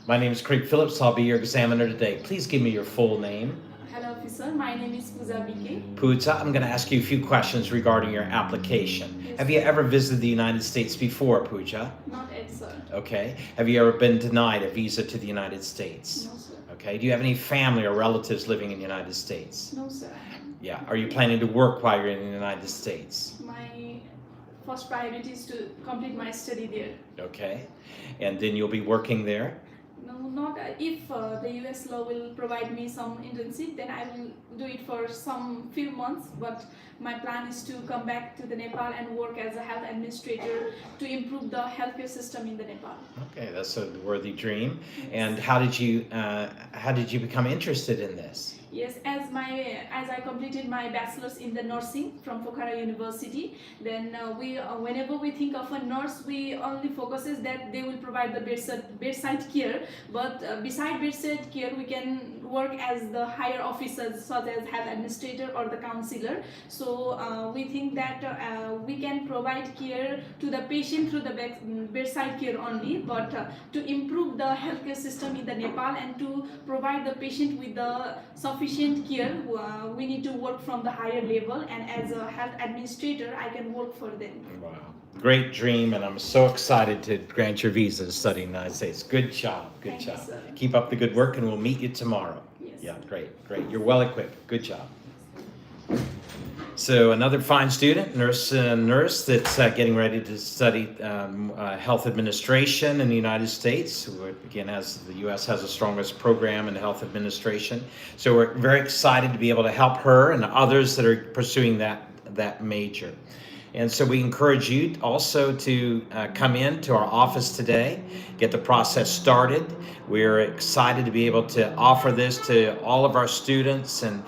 My name is Craig Phillips. I'll be your examiner today. Please give me your full name. Hello, officer. My name is Puja Bbec. Puja, I'm going to ask you a few questions regarding your application. Have you ever visited the United States before, Puja? Not yet, sir. Okay. Have you ever been denied a visa to the United States? No, sir. Okay. Do you have any family or relatives living in the United States? No, sir. Yeah. Are you planning to work while you're in the United States? My first priority is to complete my study there. Okay. And then you'll be working there? No, not if the US law will provide me some internship, then I will do it for some few months. But my plan is to come back to the Nepal and work as a health administrator to improve the healthcare system in the Nepal. Okay, that's a worthy dream. And how did you become interested in this? Yes, as I completed my bachelor's in the nursing from Pokhara University, then whenever we think of a nurse, we only focuses that they will provide the bedside care. But beside bedside care, we can work as the higher officers, such as health administrator or the counselor. So we think that we can provide care to the patient through the bedside care only. But to improve the healthcare system in the Nepal and to provide the patient with the sufficient care, we need to work from the higher level, and as a health administrator I can work for them. Wow. Great dream, and I'm so excited to grant your visa to study in the United States. Good job. Good Thank job. you, sir. Keep up the good work, and we'll meet you tomorrow. Yes. Yeah, great. You're well equipped. Good job. So another fine student, nurse that's getting ready to study health administration in the United States. Again, the U.S. has the strongest program in health administration. So we're very excited to be able to help her and others that are pursuing that major. And so we encourage you also to come in to our office today, get the process started. We're excited to be able to offer this to all of our students. And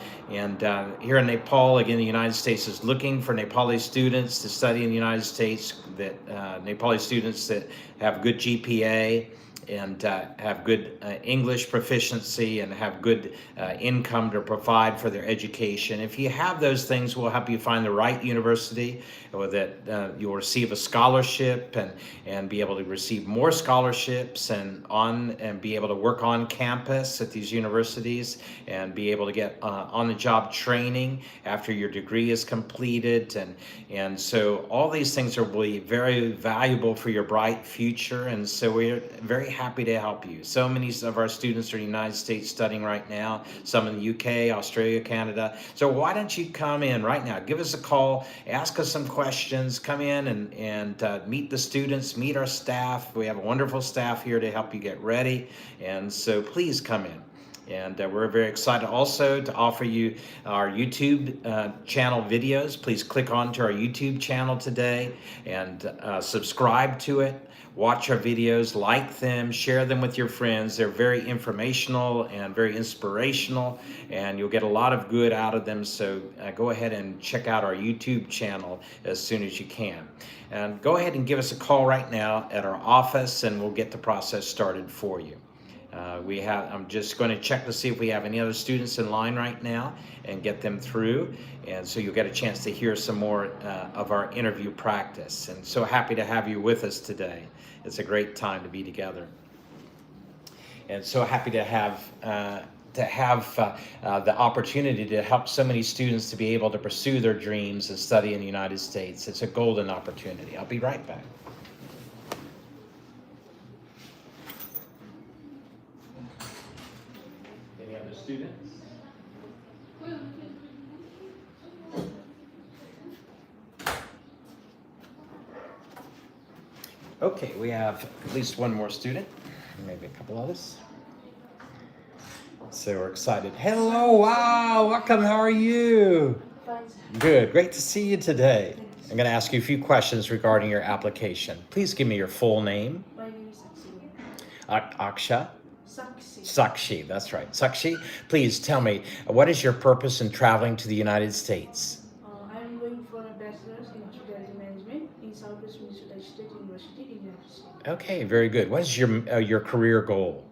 here in Nepal, again, the United States is looking for Nepali students to study in the United States, that Nepali students that have good GPA and have good English proficiency and have good income to provide for their education. If you have those things, we'll help you find the right university, or that you'll receive a scholarship and be able to receive more scholarships and be able to work on campus at these universities and be able to get on-the-job training after your degree is completed. And so all these things will be very valuable for your bright future. And so we're very happy to help you. So many of our students are in the United States studying right now, some in the UK, Australia, Canada. So why don't you come in right now? Give us a call, ask us some questions, come in and meet the students, meet our staff. We have a wonderful staff here to help you get ready. And so please come in. And we're very excited also to offer you our YouTube channel videos. Please click on to our YouTube channel today and subscribe to it. Watch our videos, like them, share them with your friends. They're very informational and very inspirational, and you'll get a lot of good out of them. So go ahead and check out our YouTube channel as soon as you can. And go ahead and give us a call right now at our office, and we'll get the process started for you. I'm just going to check to see if we have any other students in line right now and get them through. And so you'll get a chance to hear some more of our interview practice. And so happy to have you with us today. It's a great time to be together. And so happy to have the opportunity to help so many students to be able to pursue their dreams and study in the United States. It's a golden opportunity. I'll be right back. Any other students? Okay, we have at least one more student, maybe a couple others. So we're excited. Hello, wow, welcome, how are you? Good, great to see you today. I'm going to ask you a few questions regarding your application. Please give me your full name. My name is Sakshi. Aksha? Sakshi. Sakshi, that's right. Sakshi, please tell me, what is your purpose in traveling to the United States? I'm going for a bachelor's in hospitality management in Southwest Minnesota State University in United States. Okay, very good. What is your career goal?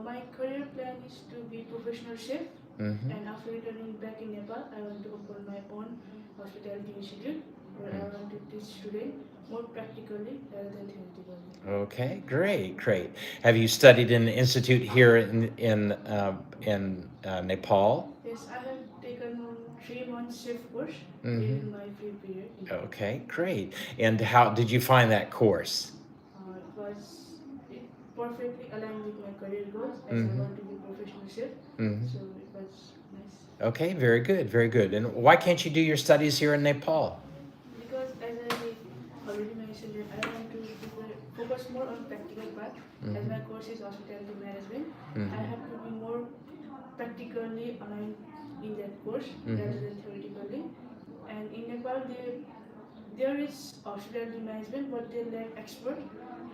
My career plan is to be professional chef, Mm-hmm. and after returning back in Nepal, I want to open my own hospitality institute where I want to teach students more practically rather than theoretically. Okay, great, great. Have you studied in the institute here in Nepal? Yes, I have taken 3 months chef course Mhm. in my free period. Okay, great. And how did you find that course? It perfectly aligned with my career goals as Mhm. I want to be professional chef. Mhm. So it was nice. Okay, very good, very good. And why can't you do your studies here in Nepal? Because as I already mentioned, that I want to focus more on practical part. As my course is hospitality management, I have to be more practically aligned in that course rather than theoretically. And in Nepal, there is hospitality management, but they lack expert.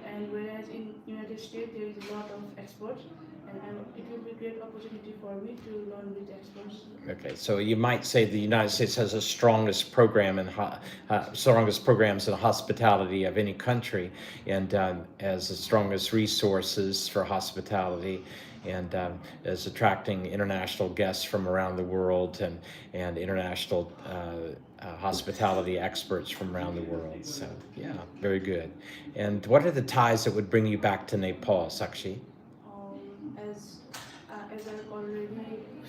And whereas in United States, there is a lot of experts, and it will be a great opportunity for me to learn with experts. Okay, so you might say the United States has the strongest strongest programs in hospitality of any country, and has the strongest resources for hospitality, and is attracting international guests from around the world and international hospitality experts from around the world. So yeah, very good. And what are the ties that would bring you back to Nepal, Sakshi? As I've already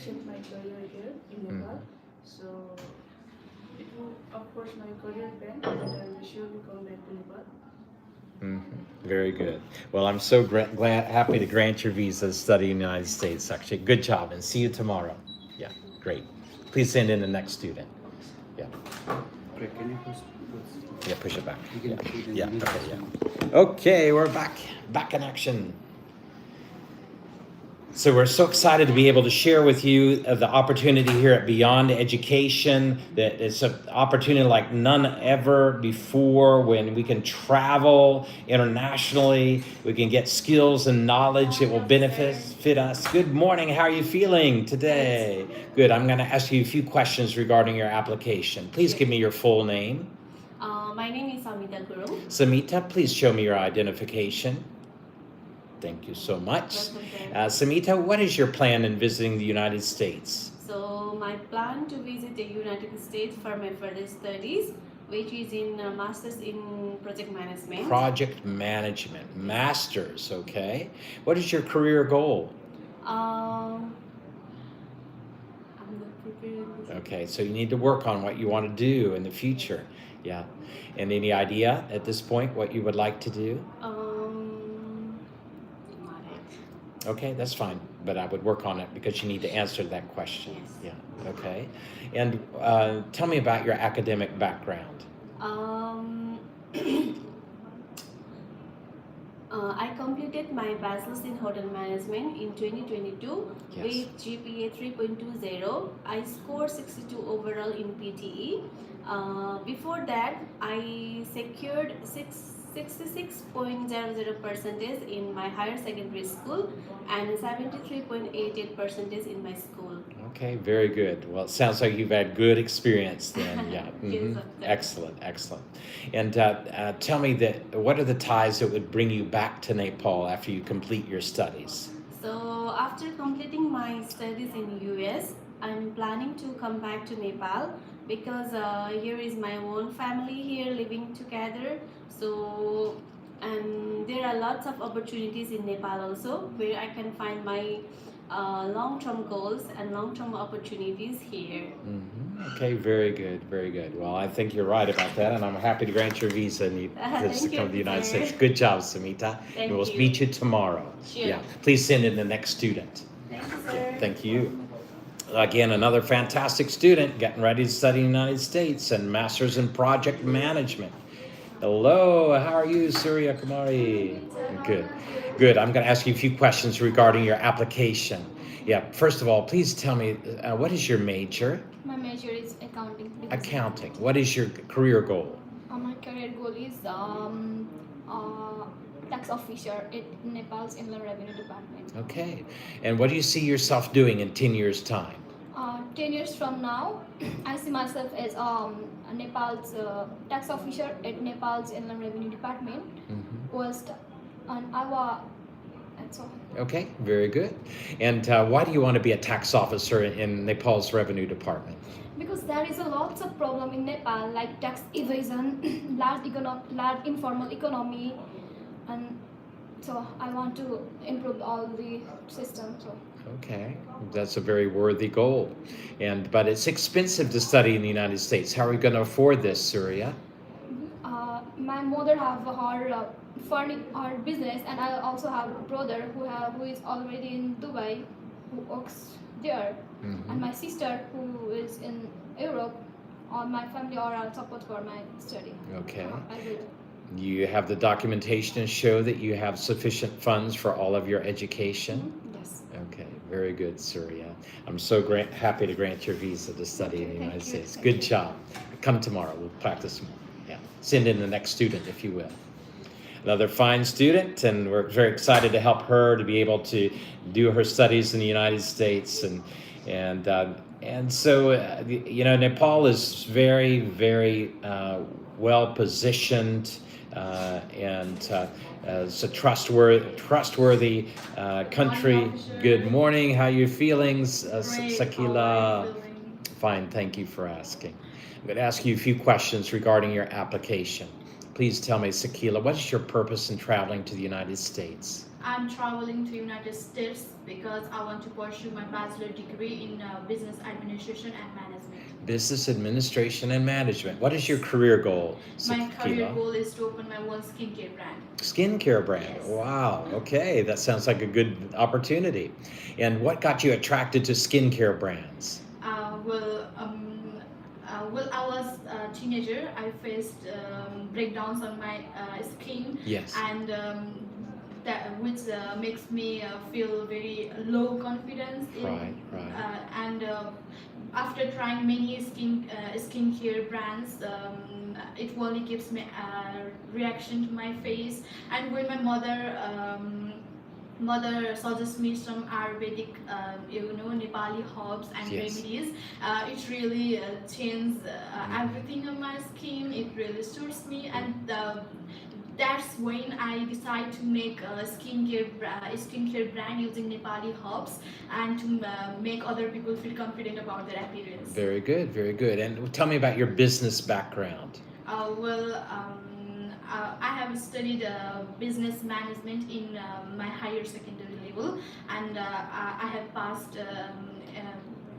shaped my career here in Nepal, so it will, of course, my career plan, and I will surely come back to Nepal. Very good. Well, I'm so happy to grant your visa to study in the United States, Sakshi. Good job, and see you tomorrow. Yeah, great. Please send in the next student. Yeah. Great, can you push? Yeah, push it back. You can put it in Yeah, the okay, yeah. Okay, we're back in action. So we're so excited to be able to share with you the opportunity here at Beyond Education. That it's an opportunity like none ever before, when we can travel internationally. We can get skills and knowledge that will benefit us. Good morning. How are you feeling today? Good. I'm going to ask you a few questions regarding your application. Please give me your full name. My name is Samita Guru. Samita, please show me your identification. Thank you so much. Samita, what is your plan in visiting the United States? So my plan to visit the United States for my further studies, which is in Masters in Project Management. Project Management, Masters, okay. What is your career goal? I'm not prepared. Okay, so you need to work on what you want to do in the future. Yeah. And any idea at this point what you would like to do? Okay, that's fine, but I would work on it because you need to answer that question. Yes. Yeah, okay. And tell me about your academic background. I completed my bachelor's in hotel management in 2022 Yes. with GPA 3.20. I scored 62 overall in PTE. Before that, I secured 66.00 percentage in my higher secondary school and 73.88 percentage in my school. Okay, very good. Well, it sounds like you've had good experience then. Yeah. Yes, Mhm. of course. Excellent, excellent. And tell me what are the ties that would bring you back to Nepal after you complete your studies? So after completing my studies in US, I'm planning to come back to Nepal because here is my own family here living together. So and there are lots of opportunities in Nepal also where I can find my long-term goals and long-term opportunities here. Okay, very good, very good. Well, I think you're right about that, and I'm happy to grant your visa and Thank to come to the you, United sir. States. Good job, Samita. Thank and we'll you. meet you tomorrow. Sure. Yeah. Please send in the next student. Thank you, sir. Thank you. Again, another fantastic student getting ready to study in the United States and Masters in Project Management. Hello, how are you, Surya Kumari? Good. Good. I'm going to ask you a few questions regarding your application. Yeah, first of all, please tell me, what is your major? My major is accounting. Accounting. What is your career goal? My career goal is tax officer at Nepal's Inland Revenue Department. Okay. And what do you see yourself doing in 10 years' time? 10 years from now, I see myself as Nepal's tax officer at Nepal's Inland Revenue Department. West and Awa. That's all. Okay, very good. And why do you want to be a tax officer in Nepal's Revenue Department? Because there is a lots of problem in Nepal like tax evasion, large informal economy, and so I want to improve all the systems. So. Okay, that's a very worthy goal. But it's expensive to study in the United States. How are we going to afford this, Surya? My mother have her business, and I also have a brother who is already in Dubai, who works there, and my sister who is in Europe. All my family are all support for my study. Okay. I will. You have the documentation to show that you have sufficient funds for all of your education? Yes. Okay, very good, Surya. I'm so happy to grant your visa to study in the United States. Thank Good you. job. Come tomorrow. We'll practice more. Yeah. Send in the next student, if you will. Another fine student, and we're very excited to help her to be able to do her studies in the United States. And so, Nepal is very, very well positioned. It's a trustworthy country. Good morning. How are your feelings, Sakila? Fine. Thank you for asking. I'm going to ask you a few questions regarding your application. Please tell me, Sakila, what is your purpose in traveling to the United States? I'm traveling to United States because I want to pursue my bachelor degree in business administration and management. Business administration and management. What is your career goal, My career Sakila? goal is to open my own skincare brand. Skincare brand. Yes. Wow. Okay, that sounds like a good opportunity. And what got you attracted to skincare brands? Well, I was a teenager. I faced breakdowns on my skin, Yes. and which makes me feel very low confidence. Right. And after trying many skincare brands, it only gives me a reaction to my face. And when my mother suggests me some Ayurvedic, Nepali herbs and Yes. remedies. It really changes everything on my skin. It really suits me, and that's when I decide to make a skincare brand using Nepali herbs and to make other people feel confident about their appearance. Very good, very good. And tell me about your business background. I have studied business management in my higher secondary level, and I have passed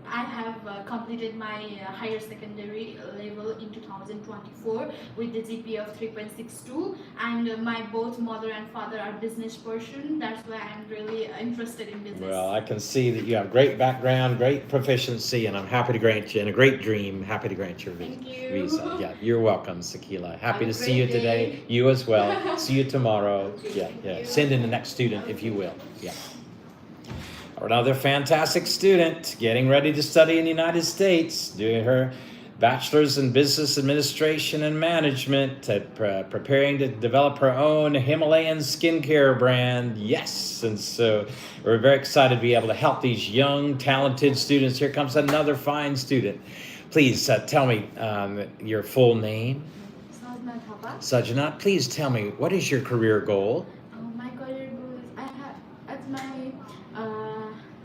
I have completed my higher secondary level in 2024 with the GPA of 3.62, and my both mother and father are business person. That's why I'm really interested in business. Well, I can see that you have great background, great proficiency, and I'm happy to grant you, and a great dream, happy to grant your Thank you. visa. Yeah, you're welcome, Squila. Happy Have a to see you great today. day. You as well. See you tomorrow. Yeah, Thank yeah. you. Send in the next student if you will. Yeah. Another fantastic student getting ready to study in the United States, doing her bachelor's in business administration and management, preparing to develop her own Himalayan skincare brand. Yes, and so we're very excited to be able to help these young, talented students. Here comes another fine student. Please tell me your full name. Sajanat, please tell me, what is your career goal? My career goal is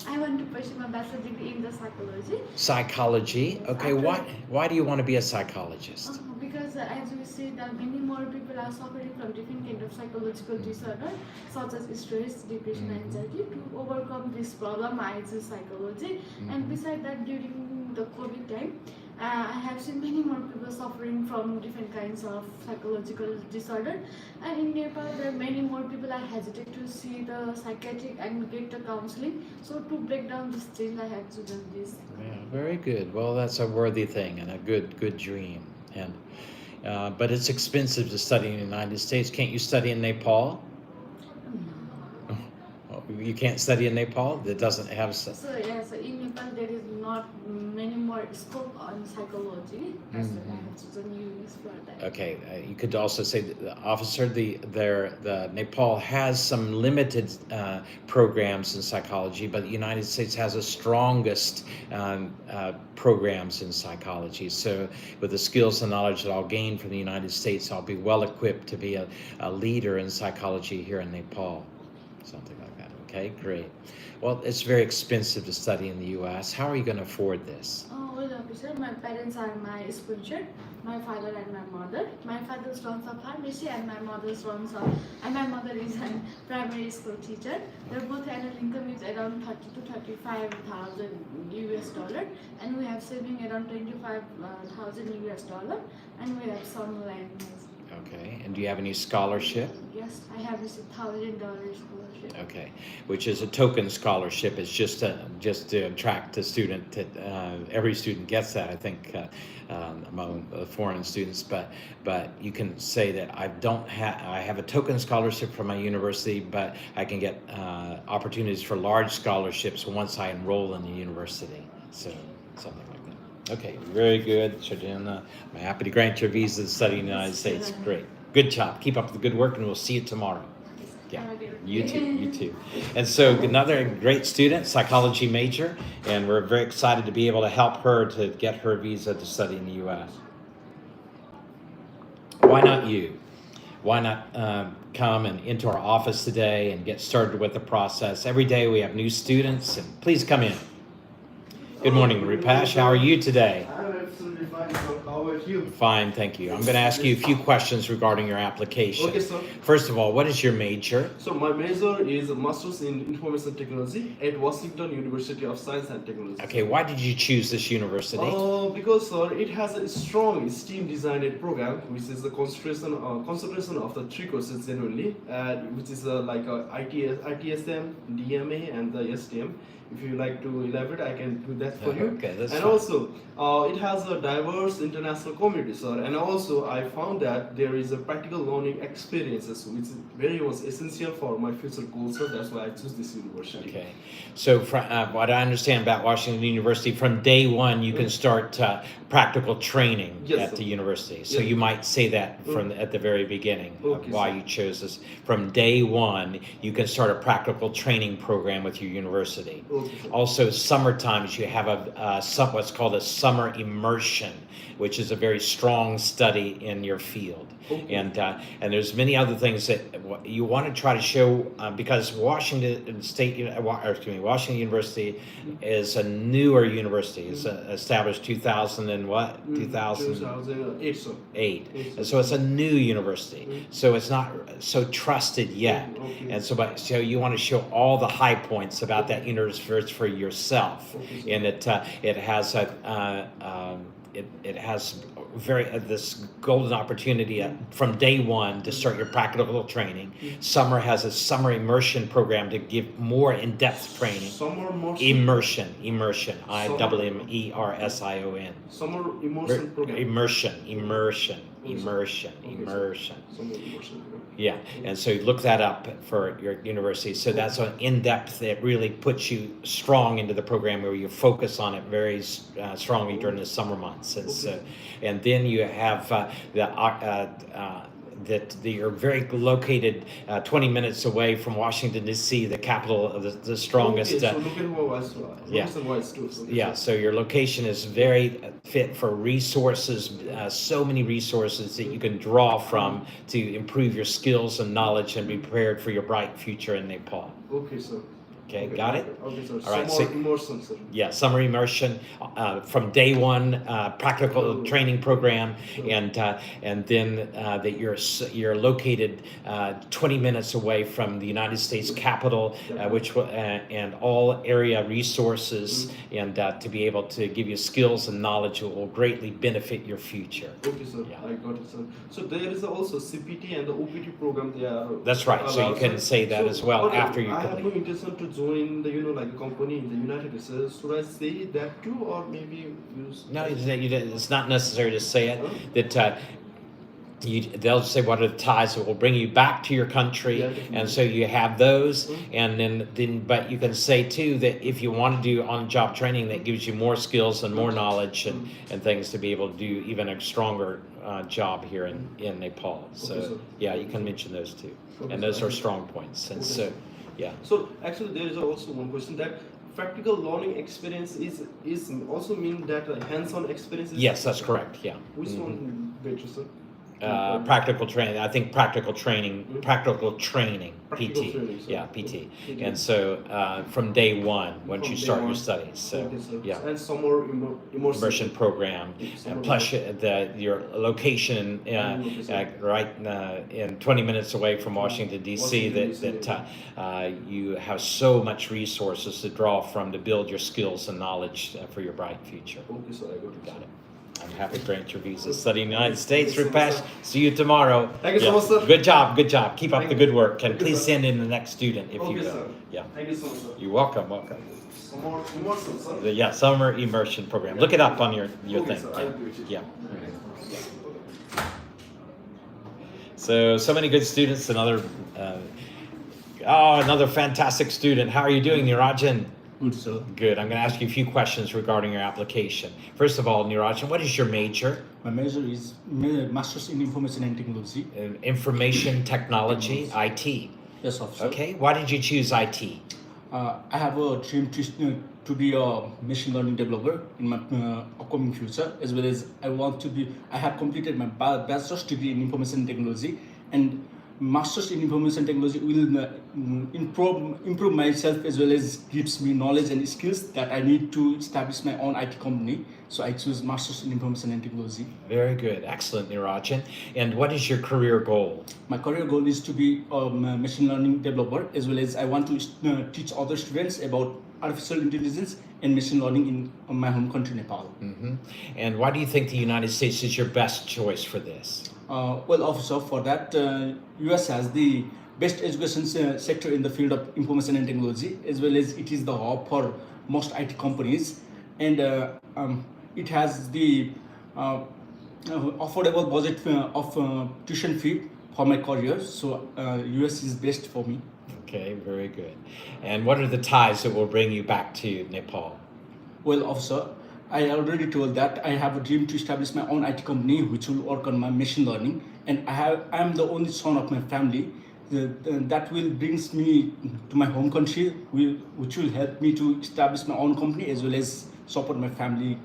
I want to pursue my bachelor degree in the psychology. Psychology. Okay, why do you want to be a psychologist? Because as we see that many more people are suffering from different kind of psychological disorder such as stress, depression, anxiety. To overcome this problem, I choose psychology. And besides that, during the COVID time, I have seen many more people suffering from different kinds of psychological disorder. And in Nepal, there are many more people are hesitant to see the psychiatric and get the counseling. So to break down this chain, I have chosen this. Yeah, very good. Well, that's a worthy thing and a good dream. And but it's expensive to study in the United States. Can't you study in Nepal? You can't study in Nepal? That doesn't have... So in Nepal there is not many more scope on psychology. That's why I have chosen US for that. Okay, you could also say that the officer, the Nepal has some limited programs in psychology, but the United States has the strongest programs in psychology. So with the skills and knowledge that I'll gain from the United States, I'll be well equipped to be a leader in psychology here in Nepal. Something like that. Okay, great. Well, it's very expensive to study in the U.S. How are you going to afford this? Well, officer, my parents are my sponsor, my father and my mother. My father runs a pharmacy and my mother is a primary school teacher. Their both annual income is around 30 to 35,000 US dollar, and we have saving around 25,000 US dollar, and we have some land. Okay, and do you have any scholarship? Yes, I have received $1,000 scholarship. Okay, which is a token scholarship. It's just to attract a student. Every student gets that, I think, among foreign students. But you can say that I have a token scholarship from my university, but I can get opportunities for large scholarships once I enroll in the university. So something like that. Okay, very good, Sajanat. I'm happy to grant your visa to study in the United States. Great. Good job. Keep up the good work, and we'll see you tomorrow. Yeah, you too, you too. And so another great student, psychology major, and we're very excited to be able to help her to get her visa to study in the U.S. Why not you? Why not come and into our office today and get started with the process? Every day we have new students, and please come in. Good morning, Rupach. How are you today? I'm absolutely fine, sir. How about you? Fine, thank you. I'm going to ask you a few questions regarding your application. Okay, sir. First of all, what is your major? So my major is a Master's in Information Technology at Washington University of Science and Technology. Okay, why did you choose this university? Because sir, it has a strong STEAM-designed program, which is the concentration of the three courses generally, which is like ITSM, DMA, and the STM. If you like to elaborate, I can do that for you. Okay, that's and fine. Also, it has a diverse international community, sir. And also, I found that there is a practical learning experiences, which is very much essential for my future goals, sir. That's why I choose this university. Okay, so what I understand about Washington University, from day one you can start practical training at the university. So you might say that from at the very beginning of why you chose this. From day one, you can start a practical training program with your university. Also, summer times you have what's called a summer immersion, which is a very strong study in your field. And there's many other things that you want to try to show because Washington University is a newer university. It's established 2000 and what? 2008, sir. 8. And so it's a new university. So it's not so trusted yet. And so you want to show all the high points about that university for yourself. And it has it has this golden opportunity from day one to start your practical training. Summer has a summer immersion program to give more in-depth training. Summer immersion. IMMERSION. Summer immersion program. Immersion. Summer immersion program. Yeah, and so you look that up for your university. So that's an in-depth that really puts you strong into the program where you focus on it very strongly during the summer months. And so, and then you have that you're very located 20 minutes away from Washington, D.C., the capital of the strongest. So your location is very fit for resources, so many resources that you can draw from to improve your skills and knowledge and be prepared for your bright future in Nepal. Okay, sir. Okay, got it? Okay, sir. All right, Summer immersion, sir. Yeah, summer immersion from day one, practical training program, and then that you're located 20 minutes away from the United States Capitol, and all area resources, and to be able to give you skills and knowledge that will greatly benefit your future. Okay, sir. Yeah. I got it, sir. So there is also CPT and the OPT program. They are. That's right. So you can say that as well after you complete. I have no intention to join the like a company in the United States. Should I say that too, or maybe use? No, it's not necessary to say it. That they'll say what are the ties that will bring you back to your country, and so you have those, and then but you can say too that if you want to do on-job training that gives you more skills and more knowledge and things to be able to do even a stronger job here in Nepal. So yeah, you can mention those too, and those are strong points. And so. Yeah. So actually, there is also one question that practical learning experience is also mean that hands-on experience. Yes, that's correct. Yeah. Which one better, sir? Practical training. I think practical training, PT. Yeah, PT. And so from day one, once you start your studies. So yeah. And summer immersion program, plus your location right in 20 minutes away from Washington D.C. That you have so much resources to draw from to build your skills and knowledge for your bright future. Okay, so I got it. I'm happy to grant your visa. Study in the United States, Rupach. See you tomorrow. Thank you so much, sir. Good job. Keep up the good work. And please send in the next student if you sir. Yeah. Thank you so much, sir. You're welcome. Summer immersion, sir. Yeah, summer immersion program. Look it up on your thing. Sir, I'll do it. Yeah. So many good students. Another fantastic student. How are you doing, Nurajin? Good, sir. Good. I'm going to ask you a few questions regarding your application. First of all, Nurajin, what is your major? My major is Masters in Information and Technology. Information Technology, IT. Yes, officer. Okay. Why did you choose IT? I have a dream to be a machine learning developer in my upcoming future, as well as I have completed my bachelor's degree in information technology, and Masters in Information Technology will improve myself as well as gives me knowledge and skills that I need to establish my own IT company. So I choose Masters in Information and Technology. Very good. Excellent, Nurajin. And what is your career goal? My career goal is to be a machine learning developer, as well as I want to teach other students about artificial intelligence and machine learning in my home country, Nepal. Mm-hmm. And why do you think the United States is your best choice for this? Well, also for that, US has the best education sector in the field of information and technology, as well as it is the hub for most IT companies, and it has the affordable budget of tuition fee for my career. So US is best for me. Okay, very good. And what are the ties that will bring you back to Nepal? Well, officer, I already told that I have a dream to establish my own IT company which will work on my machine learning, and I am the only son of my family. That will brings me to my home country, which will help me to establish my own company as well as support my family.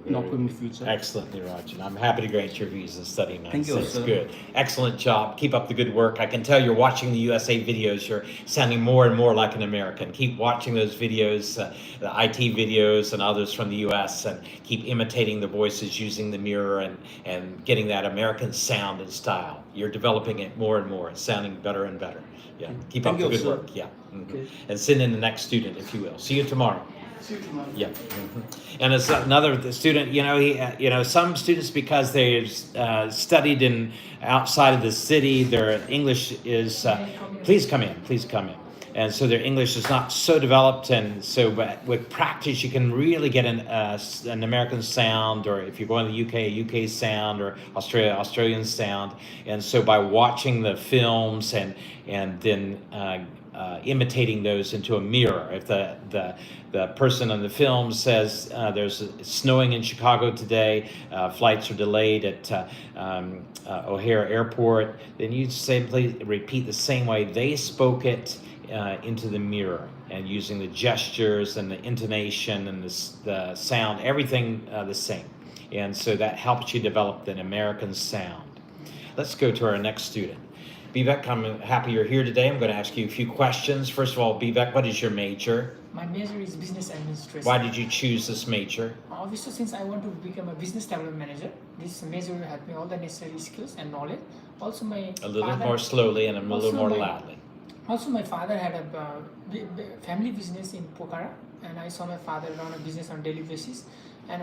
in upcoming future. Excellent, Nurajin. I'm happy to grant your visa studying in the Thank United you, States. sir. Good. Excellent job. Keep up the good work. I can tell you're watching the USA videos. You're sounding more and more like an American. Keep watching those videos, the IT videos and others from the US, and keep imitating the voices using the mirror and getting that American sound and style. You're developing it more and more. It's sounding better and better. Yeah. Keep Thank up the you, good sir. work. Yeah. Okay. And send in the next student, if you will. See you tomorrow. See you tomorrow. Yeah. And as another student, some students, because they studied in outside of the city, their English is, please come in. And so their English is not so developed, and so but with practice you can really get an American sound, or if you're going to the UK, a UK sound, or Australia, Australian sound. And so by watching the films and then imitating those into a mirror. If the person in the film says it's snowing in Chicago today, flights are delayed at O'Hare Airport, then you simply repeat the same way they spoke it into the mirror, and using the gestures and the intonation and the sound, everything the same. And so that helps you develop an American sound. Let's go to our next student. Bbec, I'm happy you're here today. I'm going to ask you a few questions. First of all, Bbec, what is your major? My major is business administration. Why did you choose this major? Obviously, since I want to become a business development manager, this major will help me all the necessary skills and knowledge. Also, A little more slowly and a little more loudly. Also, my father had a family business in Pokhara, and I saw my father run a business on daily basis. And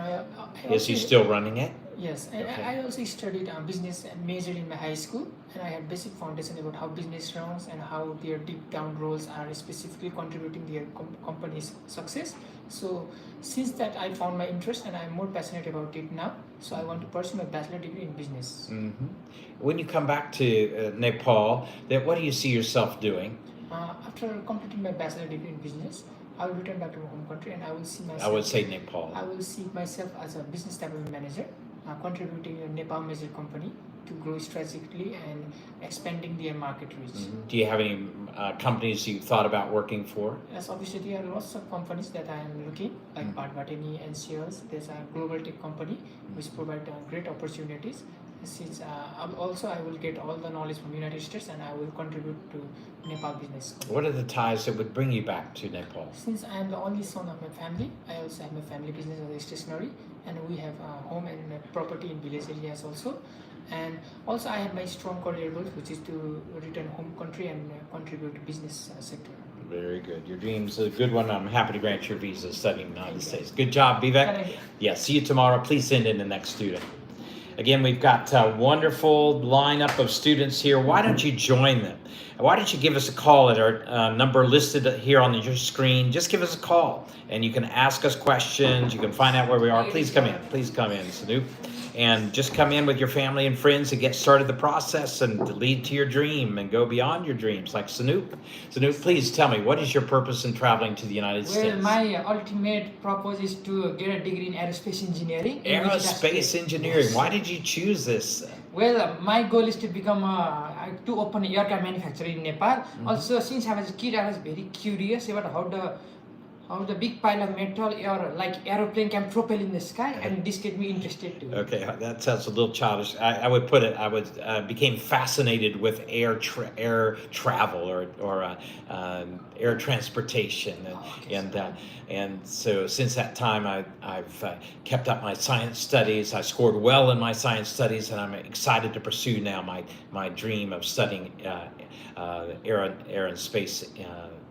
Is he still running it? Yes, I also studied business and majored in my high school, and I had basic foundation about how business runs and how their deep down roles are specifically contributing their company's success. So since that, I found my interest and I'm more passionate about it now. So I want to pursue my bachelor degree in business. Mm-hmm. When you come back to Nepal, what do you see yourself doing? After completing my bachelor degree in business, I will return back to my home country and I will see myself. I would say Nepal. I will see myself as a business development manager, contributing to a Nepal major company to grow strategically and expanding their market reach. Mm-hmm. Do you have any companies you thought about working for? Yes, obviously there are lots of companies that I am looking, like Batvateni and Sears. There's a global tech company which provide great opportunities. Since also I will get all the knowledge from United States and I will contribute to Nepal business. What are the ties that would bring you back to Nepal? Since I am the only son of my family, I also have my family business as a stationery, and we have a home and a property in village areas also. And also I have my strong career goals, which is to return home country and contribute to business sector. Very good. Your dream's a good one. I'm happy to grant your visa studying in the United States. Good job, Bbec. Yeah, see you tomorrow. Please send in the next student. Again, we've got a wonderful lineup of students here. Why don't you join them? Why don't you give us a call at our number listed here on your screen? Just give us a call, and you can ask us questions. You can find out where we are. Please come in. Please come in, Snoop. And just come in with your family and friends and get started the process and to lead to your dream and go beyond your dreams, like Snoop. Snoop, please tell me, what is your purpose in traveling to the United States? Well, my ultimate purpose is to get a degree in aerospace engineering. Aerospace engineering. Yes. Why did you choose this? Well, my goal is to become to open an aircraft manufacturer in Nepal. Also, since I was a kid, I was very curious about how the big pile of metal or like aeroplane can propel in the sky, and this get me interested too. Okay, that sounds a little childish. I would put it. I would became fascinated with air travel or air transportation, and so since that time I've kept up my science studies. I scored well in my science studies, and I'm excited to pursue now my dream of studying air and space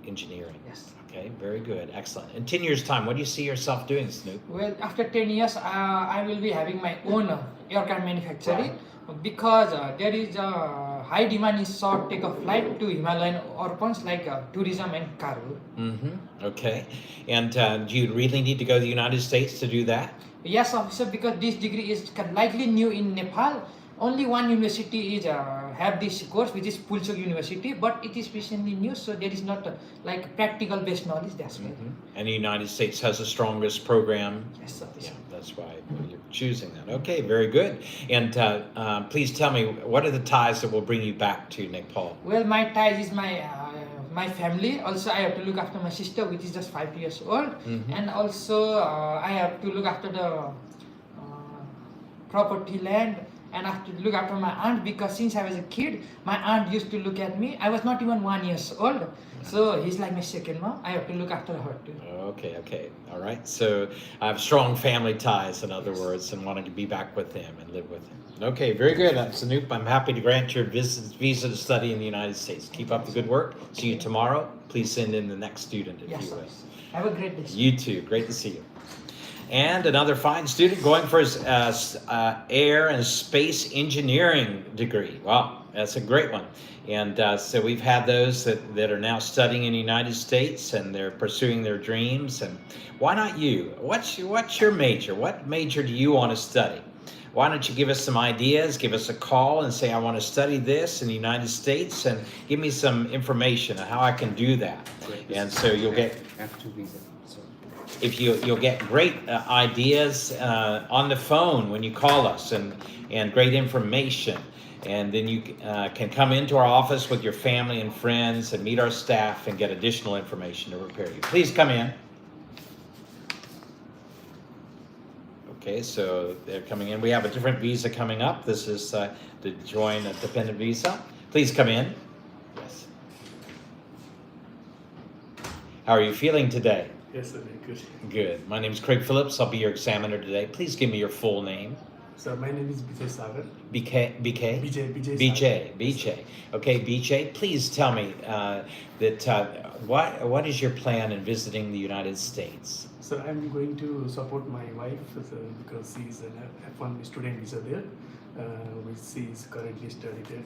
engineering. Yes. Okay, very good, excellent. In 10 years' time, what do you see yourself doing, Snoop? Well, after 10 years, I will be having my own aircraft manufacturing because there is a high demand in short takeoff flight to Himalayan orphans like tourism and cargo. Mm-hmm. Okay, and do you really need to go to the United States to do that? Yes, officer, because this degree is likely new in Nepal. Only one university is have this course, which is Pulchok University, but it is recently new, so there is not like practical based knowledge. That's why. And the United States has the strongest program. Yes, officer. Yeah, that's why you're choosing that. Okay, very good. And please tell me, what are the ties that will bring you back to Nepal? Well, my ties is my family. Also, I have to look after my sister, which is just 5 years old, and also I have to look after property, land, and I have to look after my aunt, because since I was a kid, my aunt used to look at me. I was not even 1 year old, so he's like my second mom. I have to look after her too. Okay, all right. So I have strong family ties, in other words, and wanting to be back with him and live with him. Okay, very good. Sanoop, I'm happy to grant your visa to study in the United States. Keep up the good work. See you tomorrow. Please send in the next student, if Yes, you sir. will. Have a great day. You too. Great to see you. And another fine student going for his air and space engineering degree. Wow, that's a great one. And so we've had those that are now studying in the United States, and they're pursuing their dreams. And why not you? What's your major? What major do you want to study? Why don't you give us some ideas, give us a call and say, I want to study this in the United States, and give me some information on how I can do that. And so you'll get F2 visa. So if you'll get great ideas on the phone when you call us, and great information, and then you can come into our office with your family and friends and meet our staff and get additional information to prepare you. Please come in. Okay, so they're coming in. We have a different visa coming up. This is to join a dependent visa. Please come in. Yes. How are you feeling today? Yes, sir, very good. Good. My name is Craig Phillips. I'll be your examiner today. Please give me your full name. Sir, my name is Bcej Sagar. BK? BJ. Okay, BJ, please tell me what is your plan in visiting the United States? Sir, I'm going to support my wife because she's an F1 student visa there, which she is currently studied at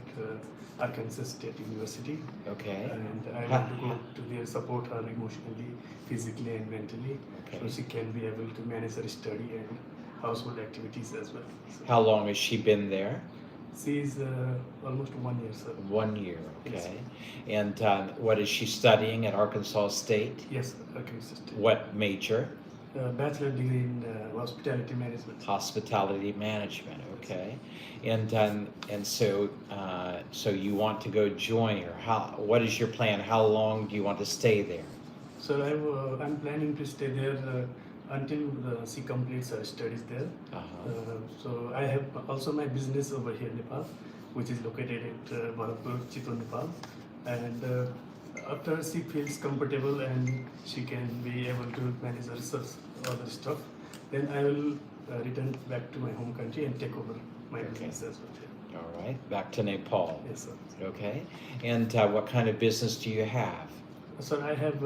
Arkansas State University. Okay. And I want to go to there, support her emotionally, physically, and mentally, so she can be able to manage her study and household activities as well. So How long has she been there? she is almost 1 year, sir. 1 year, Yes, okay. And what is she studying at Arkansas State? Yes, Arkansas State. What major? Bachelor degree in hospitality management. Hospitality management, okay. And so so you want to go join her. What is your plan? How long do you want to stay there? So I'm planning to stay there until she completes her studies there. So I have also my business over here in Nepal, which is located at Bharatpur, Chitwan, Nepal. And after she feels comfortable and she can be able to manage her other stuff, then I will return back to my home country and take over my business as well. Yeah. All right, back to Nepal. Yes, sir. Okay. And what kind of business do you have? So I have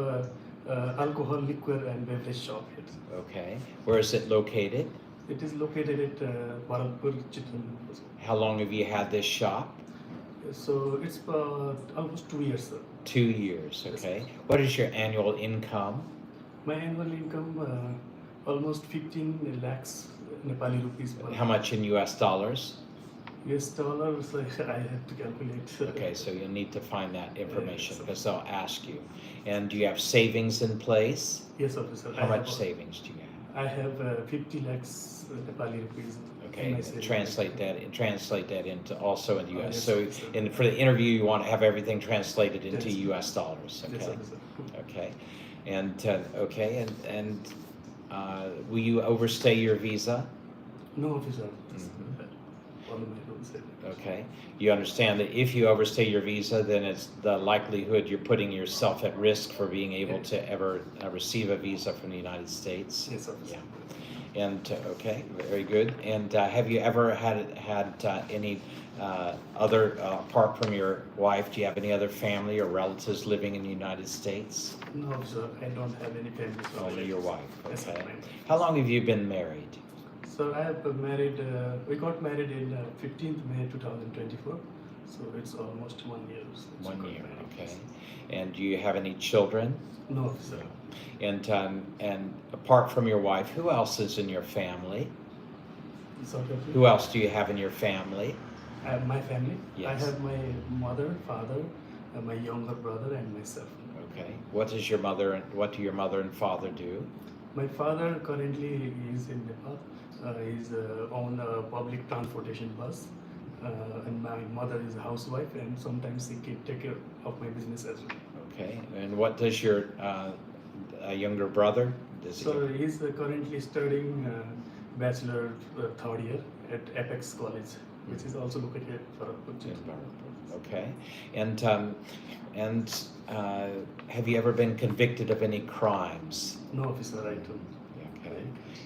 alcohol, liquor, and beverage shop here. Okay. Where is it located? It is located at Bharatpur, Chitwan. How long have you had this shop? So it's almost 2 years, sir. 2 years, okay. What is your annual income? My annual income almost 15 lakhs Nepali rupees per How much in US dollars? US dollars, I have to calculate. Okay, so you'll need to find that information because they'll ask you. And do you have savings in place? Yes, officer. How much savings do you have? I have 50 lakhs Nepali rupees. Okay, translate that into also in US. Yes, So sir. for the interview, you want to have everything translated into Yes. US dollars. Yes, Okay. officer. Okay, and will you overstay your visa? No, officer. Mhm. Follow my rules. Okay, you understand that if you overstay your visa, then it's the likelihood you're putting yourself at risk for being able to ever receive a visa from the United States. Yes, officer. Yeah. And okay, very good. And have you ever had any other apart from your wife? Do you have any other family or relatives living in the United States? No, sir. I don't have any family. Only your wife. Yes, Okay. ma'am. How long have you been married? So I have married. We got married in 15th May 2024. So it's almost 1 year. since 1 we got year. married. Okay. And do you have any children? No, sir. And apart from your wife, who else is in your family? Sorry, officer. Who else do you have in your family? I have my family. I Yes. have my mother, father, my younger brother, and myself. Okay. What do your mother and father do? My father currently is in Nepal. He's on a public transportation bus, and my mother is a housewife, and sometimes she can take care of my business as well. Okay. And what does your younger brother? Does he? So he's currently studying bachelor third year, at Apex College, which is also located at Bharatpur. Okay, and have you ever been convicted of any crimes? No, officer, I don't. Okay,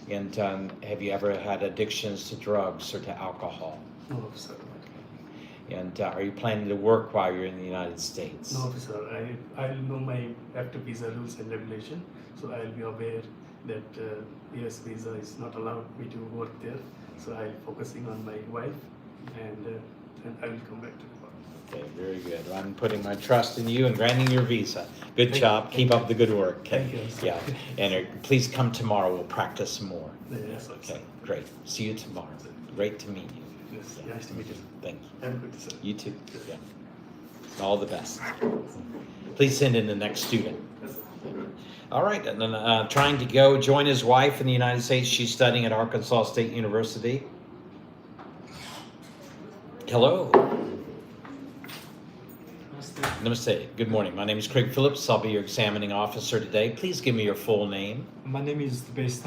and have you ever had addictions to drugs or to alcohol? No, officer. And are you planning to work while you're in the United States? No, officer. I'll know my active visa rules and regulation, so I'll be aware that US visa is not allowed me to work there. So I'll focusing on my wife, and I will come back to the work. Okay, very good. I'm putting my trust in you and granting your visa. Good job. Keep up the good work. Thank you. Yeah, and please come tomorrow. We'll practice some more. Yes, Okay, great. See you tomorrow. Great to meet you. Yes, nice to meet you. Thank you. Have a good day, sir. You too. Yeah. All the best. Please send in the next student. All right, and then trying to go join his wife in the United States. She's studying at Arkansas State University. Hello. Namaste. Good morning. My name is Craig Phillips. I'll be your examining officer today. Please give me your full name. My name is Dupesh.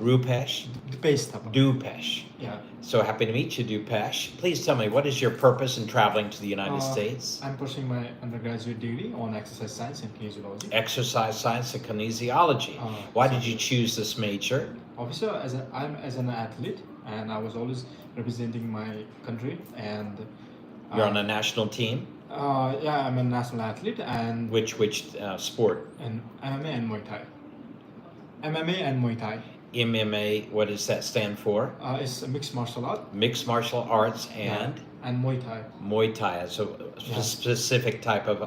Rupesh? Dupesh. Dupesh. Yeah. So happy to meet you, Dupesh. Please tell me, what is your purpose in traveling to the United States? I'm pursuing my undergraduate degree on exercise science and kinesiology. Exercise science and kinesiology. Why did you choose this major? Officer, I'm an athlete, and I was always representing my country. And you're on a national team? Yeah, I'm a national athlete. And which sport? And MMA and Muay Thai. MMA and Muay Thai. MMA, what does that stand for? It's a mixed martial art. Mixed martial arts and? Yeah. And Muay Thai. Muay Thai, so a specific type of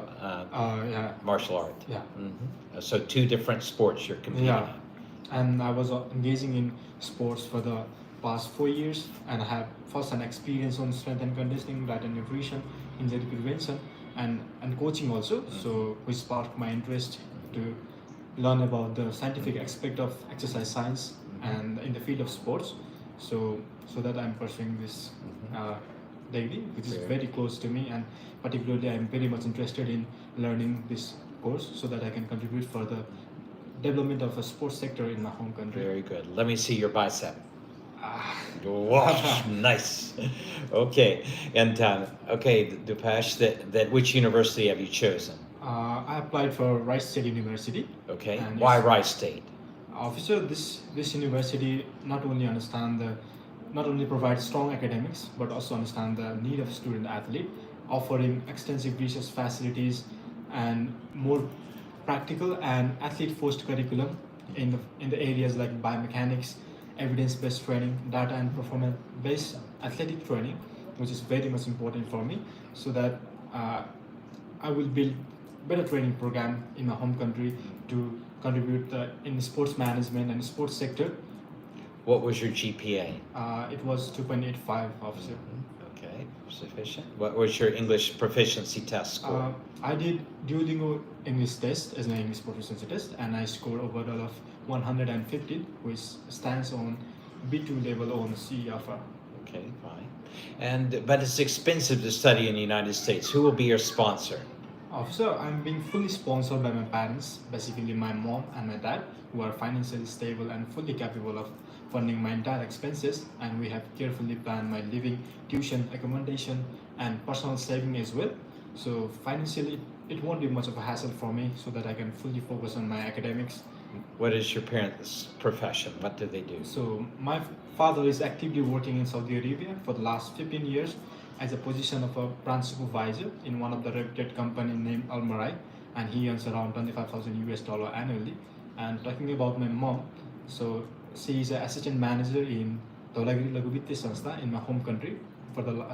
martial art. Yeah. Mm-hmm. So two different sports you're competing in. And I was engaging in sports for the past 4 years, and I have first-hand experience on strength and conditioning, diet and nutrition, injury prevention, and coaching also. So which sparked my interest to learn about the scientific aspect of exercise science and in the field of sports. So that I'm pursuing this degree, which is very close to me, and particularly I'm very much interested in learning this course so that I can contribute for the development of a sports sector in my home country. Very good. Let me see your bicep. Wow, nice. Okay, and Dupesh, that which university have you chosen? I applied for Rice State University. Okay, why Rice State? Officer, this university not only provides strong academics, but also understand the need of student athlete, offering extensive research facilities and more practical and athlete-first curriculum in the areas like biomechanics, evidence-based training, data and performance-based athletic training, which is very much important for me, so that I will build better training program in my home country to contribute in sports management and sports sector. What was your GPA? It was 2.85, officer. Okay, sufficient. What was your English proficiency test score? I did Duolingo English test as an English proficiency test, and I scored overall of 150, which stands on B2 level on CEFR. Okay, fine. But it's expensive to study in the United States. Who will be your sponsor? Officer, I'm being fully sponsored by my parents, basically my mom and my dad, who are financially stable and fully capable of funding my entire expenses, and we have carefully planned my living, tuition, accommodation, and personal saving as well. So financially, it won't be much of a hassle for me, so that I can fully focus on my academics. What is your parents' profession? What do they do? So my father is actively working in Saudi Arabia for the last 15 years as a position of a branch supervisor in one of the reputed company named Al Marai, and he earns around $25,000 annually. And talking about my mom, so she is an assistant manager in Dholagiri Laghu Vittya Sanstha in my home country.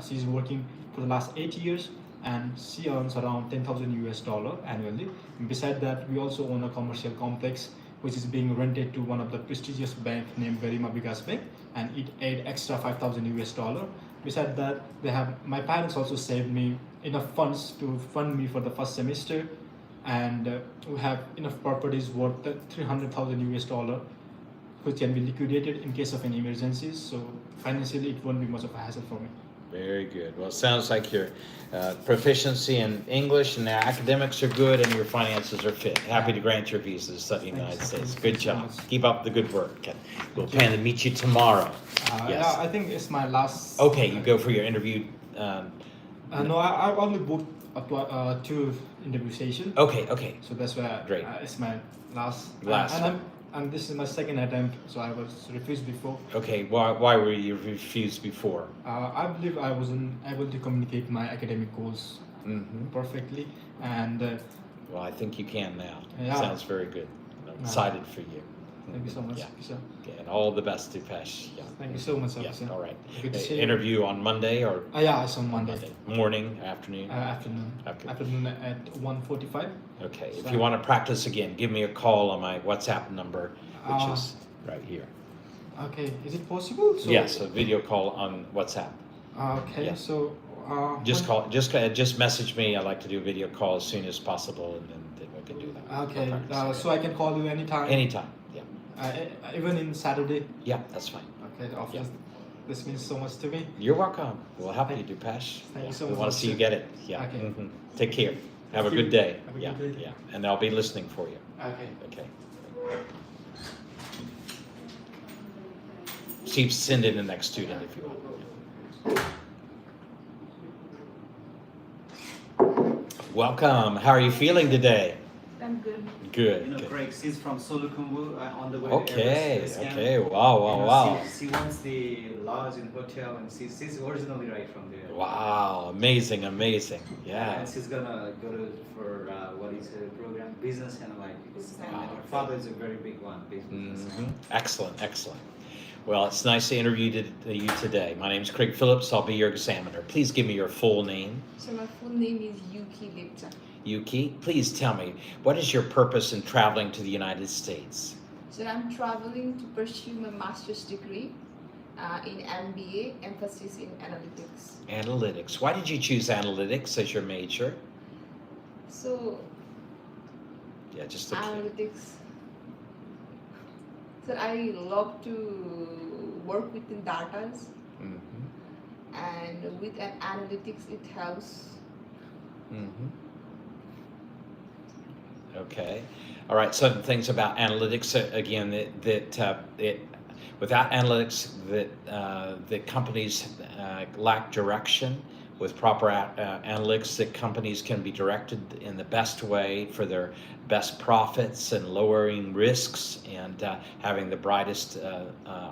She's working for the last 8 years, and she earns around $10,000 annually. And beside that, we also own a commercial complex which is being rented to one of the prestigious bank named Bbec, and it add extra $5,000. Besides that, my parents also saved me enough funds to fund me for the first semester, and we have enough properties worth $300,000, which can be liquidated in case of any emergencies. So financially, it won't be much of a hassle for me. Very good. Well, it sounds like your proficiency in English and the academics are good and your finances are fit. Happy to grant your visa to study in the United States. Good job. Keep up the good work. And we'll plan to meet you tomorrow. Yes. Yeah, I think it's my last. Okay, you go for your interview. No, I only booked 2 interview sessions. Okay. So that's why Great. It's my last. Last one. And this is my second attempt, so I was refused before. Okay, why were you refused before? I believe I wasn't able to communicate my academic goals perfectly, and well, I think you can now. Yeah. Sounds very good. I'm excited for you. Thank you so much. Yeah. Sir. Okay, and all the best, Dupesh. Yeah. Thank you so much, Yeah. officer. All right. Good to see you. Interview on Monday or? Yeah, it's on Monday. Morning, afternoon. Afternoon. Okay. Afternoon at 1:45. Okay. If So- you want to practice again, give me a call on my WhatsApp number, which is right here. Okay, is it possible? So, Yes, a video call on WhatsApp. Okay, Yeah. so Just just message me. I like to do a video call as soon as possible, and then we can do that. Okay, so I can call you anytime. Anytime. Yeah. Even in Saturday. Yeah, that's fine. Okay, office. This means so much to me. You're welcome. We'll help you, Dupesh. Thank you so We much, want to see you officer. get it. Yeah. Okay. Mhm. Take care. Have a Thank you. good day. Have a Yeah. good day. Yeah. And I'll be listening for you. Okay. Okay. Keep sending the next student if you want. Welcome. How are you feeling today? I'm good. Good. You know, good. Craig, she's from Solukhumbu on the way Okay, to Everest Base Camp. okay. Wow. She wants the lodge and hotel, and she's originally right from there. Wow. Amazing. Yeah. And she's gonna go for what is her program? Business analytics. And her father is a very big one, business. Excellent. Well, it's nice to interview you today. My name's Craig Phillips. I'll be your examiner. Please give me your full name. So my full name is Yuki Lepcha. Yuki, please tell me, what is your purpose in traveling to the United States? So I'm traveling to pursue my master's degree in MBA, emphasis in analytics. Analytics. Why did you choose analytics as your major? So Yeah, just analytics. So I love to work within data, and with an analytics it helps. Okay. All right. Some things about analytics. Again, without analytics, that companies lack direction. With proper analytics, that companies can be directed in the best way for their best profits and lowering risks and having the brightest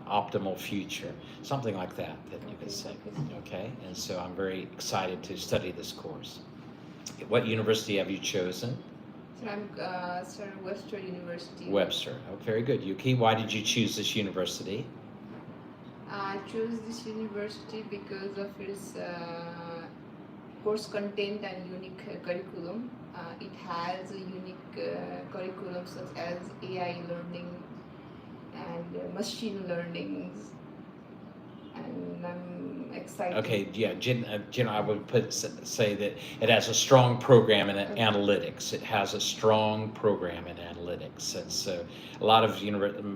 optimal future. Something like that you could say. Okay. And so I'm very excited to study this course. What university have you chosen? So I'm studying Webster University. Webster. Oh, very good. Yuki, why did you choose this university? I chose this university because of its course content and unique curriculum. It has a unique curriculum such as AI learning and machine learning, and I'm excited. Okay, yeah, Jen, I would say that it has a strong program in analytics. It has a strong program in analytics, and so a lot of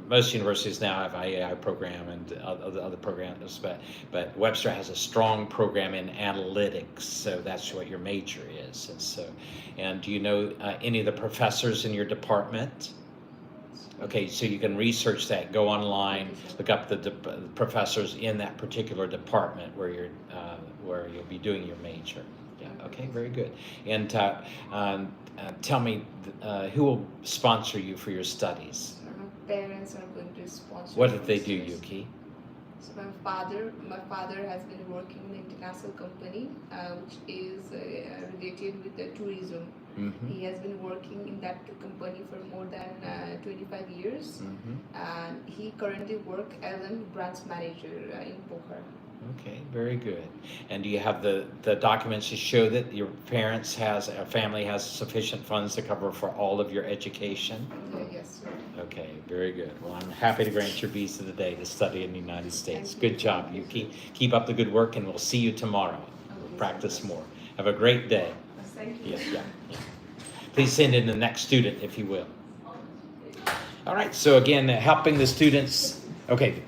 most universities now have an AI program and other programs, but Webster has a strong program in analytics, so that's what your major is. And do you know any of the professors in your department? Okay, so you can research that. Go online, look up the professors in that particular department where you'll be doing your major. Yeah. Okay. Very good. And tell me, who will sponsor you for your studies? My parents are going to sponsor. What did they my do, studies. Yuki? So my father has been working in an international company which is related with the tourism. He has been working in that company for more than 25 years, and he currently works as a branch manager in Pokhara. Okay, very good. And do you have the documents to show that your family has sufficient funds to cover for all of your education? Yes, sir. Okay, very good. Well, I'm happy to grant your visa today to study in the United States. Good job, Yuki. Keep up the good work, and we'll see you tomorrow. We'll practice more. Have a great day. Thank you. Yeah. Please send in the next student, if you will. All right, so again, helping the students. Okay,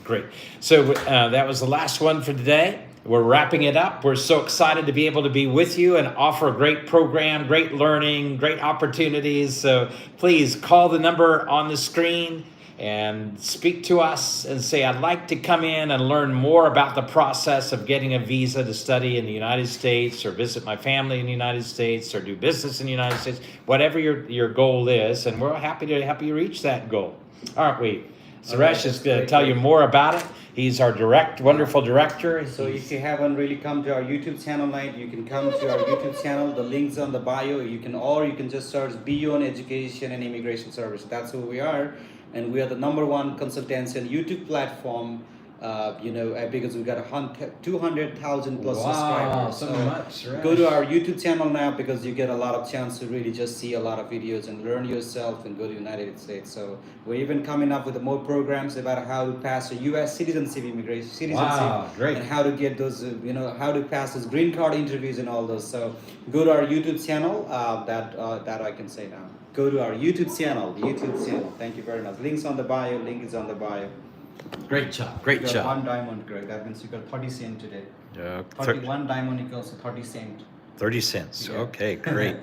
great. So that was the last one for today. we're wrapping it up. We're so excited to be able to be with you and offer a great program, great learning, great opportunities. So please call the number on the screen and speak to us and say, I'd like to come in and learn more about the process of getting a visa to study in the United States or visit my family in the United States or do business in the United States, whatever your goal is. And we're happy to help you reach that goal, aren't we? Suresh is going to tell you more about it. He's our wonderful director. So if you haven't really come to our YouTube channel night, you can come to our YouTube channel. The link's on the bio. You can just search Beyond Education and Immigration Service. That's who we are. And we are the #1 consultancy on YouTube platform, because we got 200,000 plus subscribers. So much, right. Go to our YouTube channel now because you get a lot of chance to really just see a lot of videos and learn yourself and go to the United States. So we're even coming up with more programs about how to pass a U.S. citizenship, great. and how to get those, how to pass those green card interviews and all those. So go to our YouTube channel. That I can say now. Go to our YouTube channel. Thank you very much. Links on the bio. Link is on the bio. Great job. Great you got job. 1 diamond, Greg. That means you got 30 cents today. 30 31 diamond equals to 30 cents. 30 cents. Yeah. Okay, great.